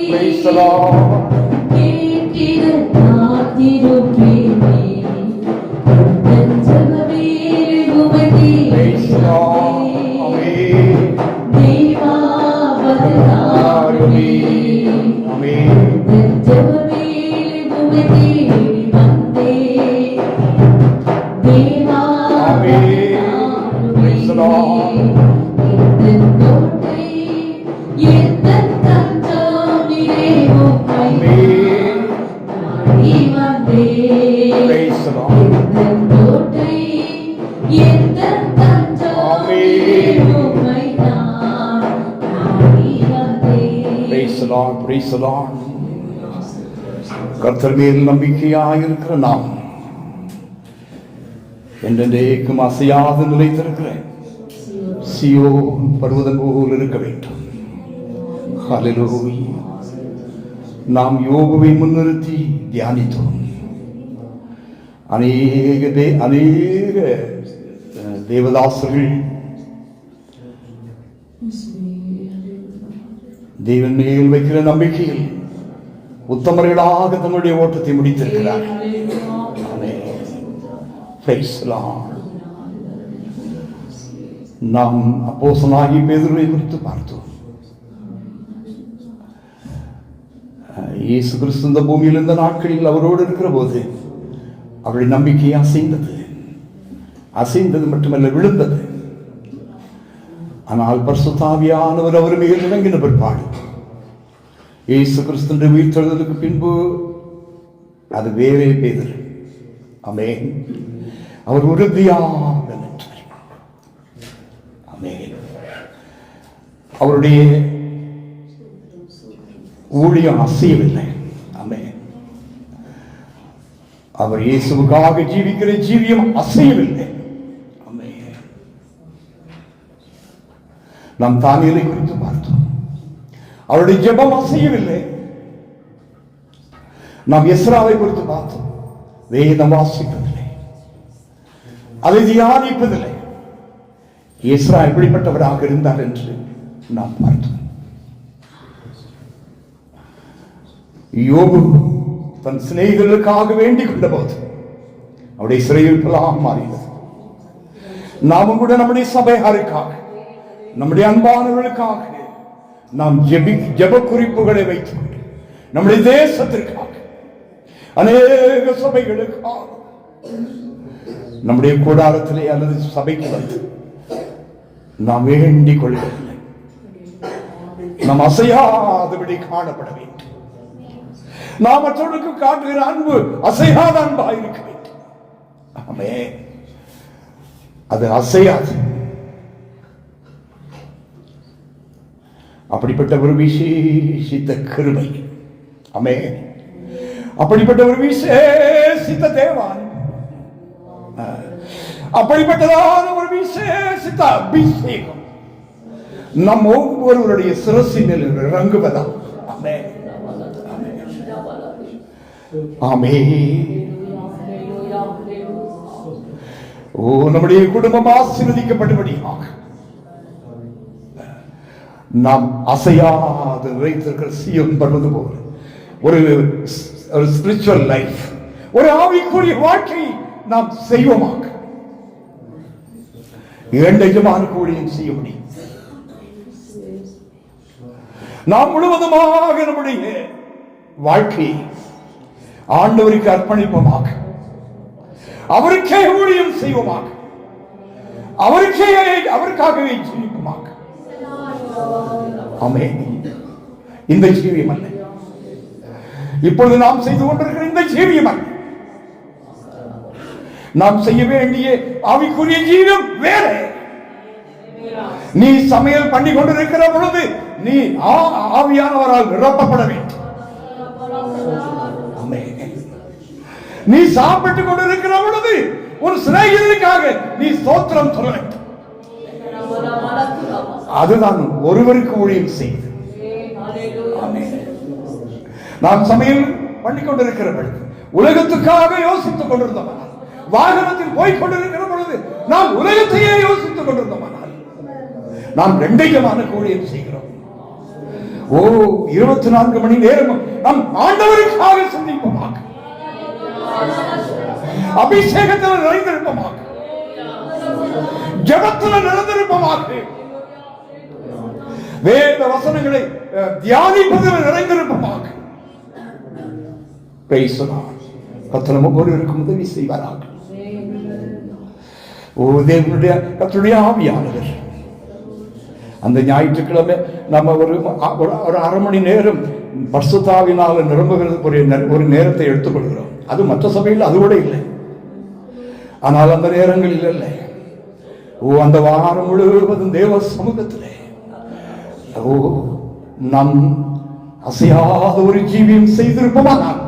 Praise the Lord. Praise the Lord. Amen. Praise the Lord. கர்த்தர் மேல் நம்பிக்கையாயிருக்கிற நாம் என்றென்றைக்கும் அசையாது நிலைத்திருக்கிற சீயோன் பர்வதம் போல் இருக்க வேண்டும். ஹல்லேலூயா. நாம் யோபுவை முன்னிறுத்தி தியானித்தோம். அநேக தேவதாசர்கள் தேவன் மேல் வைக்கிற நம்பிக்கையில் உத்தமர்களாக தன்னுடைய ஓட்டத்தை முடித்திருக்கிறார்கள். நாம் அப்போஸ்தலனாகிய பேதுருவை குறித்து பார்த்தோம். இயேசு கிறிஸ்து இந்த பூமியில் இந்த நாட்களில் அவரோடு இருக்கிற போது அவருடைய நம்பிக்கை அசைந்தது மட்டுமல்ல, விழுந்தது. ஆனால் பரிசுத்த ஆவியானவர் அவர் மேல் இறங்கின பிற்பாடு இயேசு கிறிஸ்து உயிர்த்தெழுதலுக்கு பின்பு அது வேறே பேதுரு. ஆமென். அவர் உறுதியாக நின்றார். ஆமென். அவருடைய ஊழியம் அசையவில்லை. ஆமென். அவர் இயேசுவுக்காக ஜீவிக்கிற ஜீவியம் அசையவில்லை. ஆமென். நாம் தானியேலை குறித்து பார்த்தோம். அவருடைய ஜெபம் அசையவில்லை. நாம் எஸ்ராவை குறித்து பார்த்தோம். வேதம் வாசிப்பதில்லை, அதை தியானிப்பதில்லை. எஸ்ரா எப்படிப்பட்டவராக இருந்தார் என்று நாம் பார்த்தோம். யோபு தன் சிநேகிதர்களுக்காக வேண்டிக் கொண்ட போது அவருடைய சிறையிருப்பெல்லாம் மாறியது. நாமும் கூட நம்முடைய சபையாருக்காக, நம்முடைய அன்பானவர்களுக்காக நாம் ஜெப குறிப்புகளை வைத்துக் கொண்டு நம்முடைய தேசத்திற்காக, அநேக சபைகளுக்காக நம்முடைய கூடாரத்திலே அல்லது சபைக்கு வந்து நாம் வேண்டிக் கொள்ளவில்லை. நாம் அசையாதபடி காணப்பட வேண்டும். நாம் மற்றவர்களுக்கு காட்டுகிற அன்பு அசையாத அன்பாக இருக்க வேண்டும். ஆமென். அது அசையாது. அப்படிப்பட்ட ஒரு விசேஷித்த கிருபை. ஆமென். அப்படிப்பட்ட ஒரு விசேஷித்த தேவன், அப்படிப்பட்டதான ஒரு விசேஷித்த அபிஷேகம் நம் ஒவ்வொருவருடைய சிரசினில் இறங்குவதா. ஆமென். ஆமென். ஓ, நம்முடைய குடும்பம் ஆசீர்வதிக்கப்பட்டபடியாக நாம் அசையாது வைத்திருக்கிற சீயோன் பர்வதம் போல ஒரு ஸ்பிரிச்சுவல் லைஃப், ஒரு ஆவிக்குரிய வாழ்க்கை நாம் செய்வோமாக. இரண்டு எஜமானுக்கு ஊழியம் செய்ய முடியும். நாம் முழுவதுமாக நம்முடைய வாழ்க்கையை ஆண்டவருக்கு அர்ப்பணிப்போமாக, அவருக்கே ஊழியம் செய்வோமாக, அவருக்காகவே ஜீவிப்போமாக. ஆமென். இந்த ஜீவியம் அல்ல, இப்பொழுது நாம் செய்து கொண்டிருக்கிற இந்த ஜீவியம் அல்ல. நாம் செய்ய வேண்டிய ஆவிக்குரிய ஜீவியம் வேறு. நீ சமையல் பண்ணி கொண்டிருக்கிற பொழுது நீ ஆவியானவரால் நிரப்பப்பட வேண்டும். நீ சாப்பிட்டுக் கொண்டிருக்கிற பொழுது ஒரு சிநேகிதனுக்காக நீ ஸ்தோத்திரம் சொல்ல வேண்டும். அதுதான் ஒருவருக்கு ஊழியம் செய்து. நாம் சமையல் பண்ணி கொண்டிருக்கிற பொழுது உலகத்துக்காக யோசித்துக் கொண்டிருந்தோம். வாகனத்தில் போய் கொண்டிருக்கிற பொழுது நாம் உலகத்தையே யோசித்துக் கொண்டிருந்தோம். நாம் ரெண்டைக்குமான ஊழியம் செய்கிறோம். ஓ, 24 மணி நேரம் நாம் ஆண்டவருக்காக சிந்திப்போமாக, அபிஷேகத்தில் நிறைந்திருப்போமாக, ஜெபத்தில் நிறைந்திருப்போமாக, வேத வசனங்களை தியானிப்பதில் நிறைந்திருப்போமாக. கர்த்தர் ஒவ்வொருவருக்கும் உதவி செய்வாராக. ஓ, தேவனுடைய கர்த்தருடைய ஆவியானவர் அந்த ஞாயிற்றுக்கிழமை நம்ம ஒரு அரை மணி நேரம் பரிசுத்தாவினால் நிரம்புகிறதுக்கு ஒரு நேரத்தை எடுத்துக்கொள்கிறோம். அது மற்ற சபையில் அது கூட இல்லை. ஆனால் அந்த நேரங்களில் இல்லை. ஓ, அந்த வாரம் முழுவதும் தேவ சமூகத்திலே ஓ நம் அசையாத ஒரு ஜீவியம் செய்திருப்போமானால்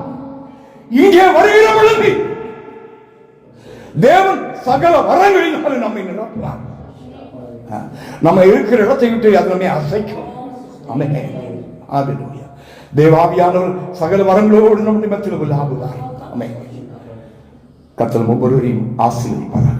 இங்கே வருகிற பொழுது தேவன் சகல வரங்களினாலும் நம்மை நிரப்புவார். நம்ம இருக்கிற இடத்தை விட்டு அது நம்மை அசைக்கும். தேவாவியானவர் சகல வரங்களோடு நம் நிமித்தத்தில் உலாவுவார். கர்த்தர் ஒவ்வொருவரையும் ஆசீர்வதிப்பார்.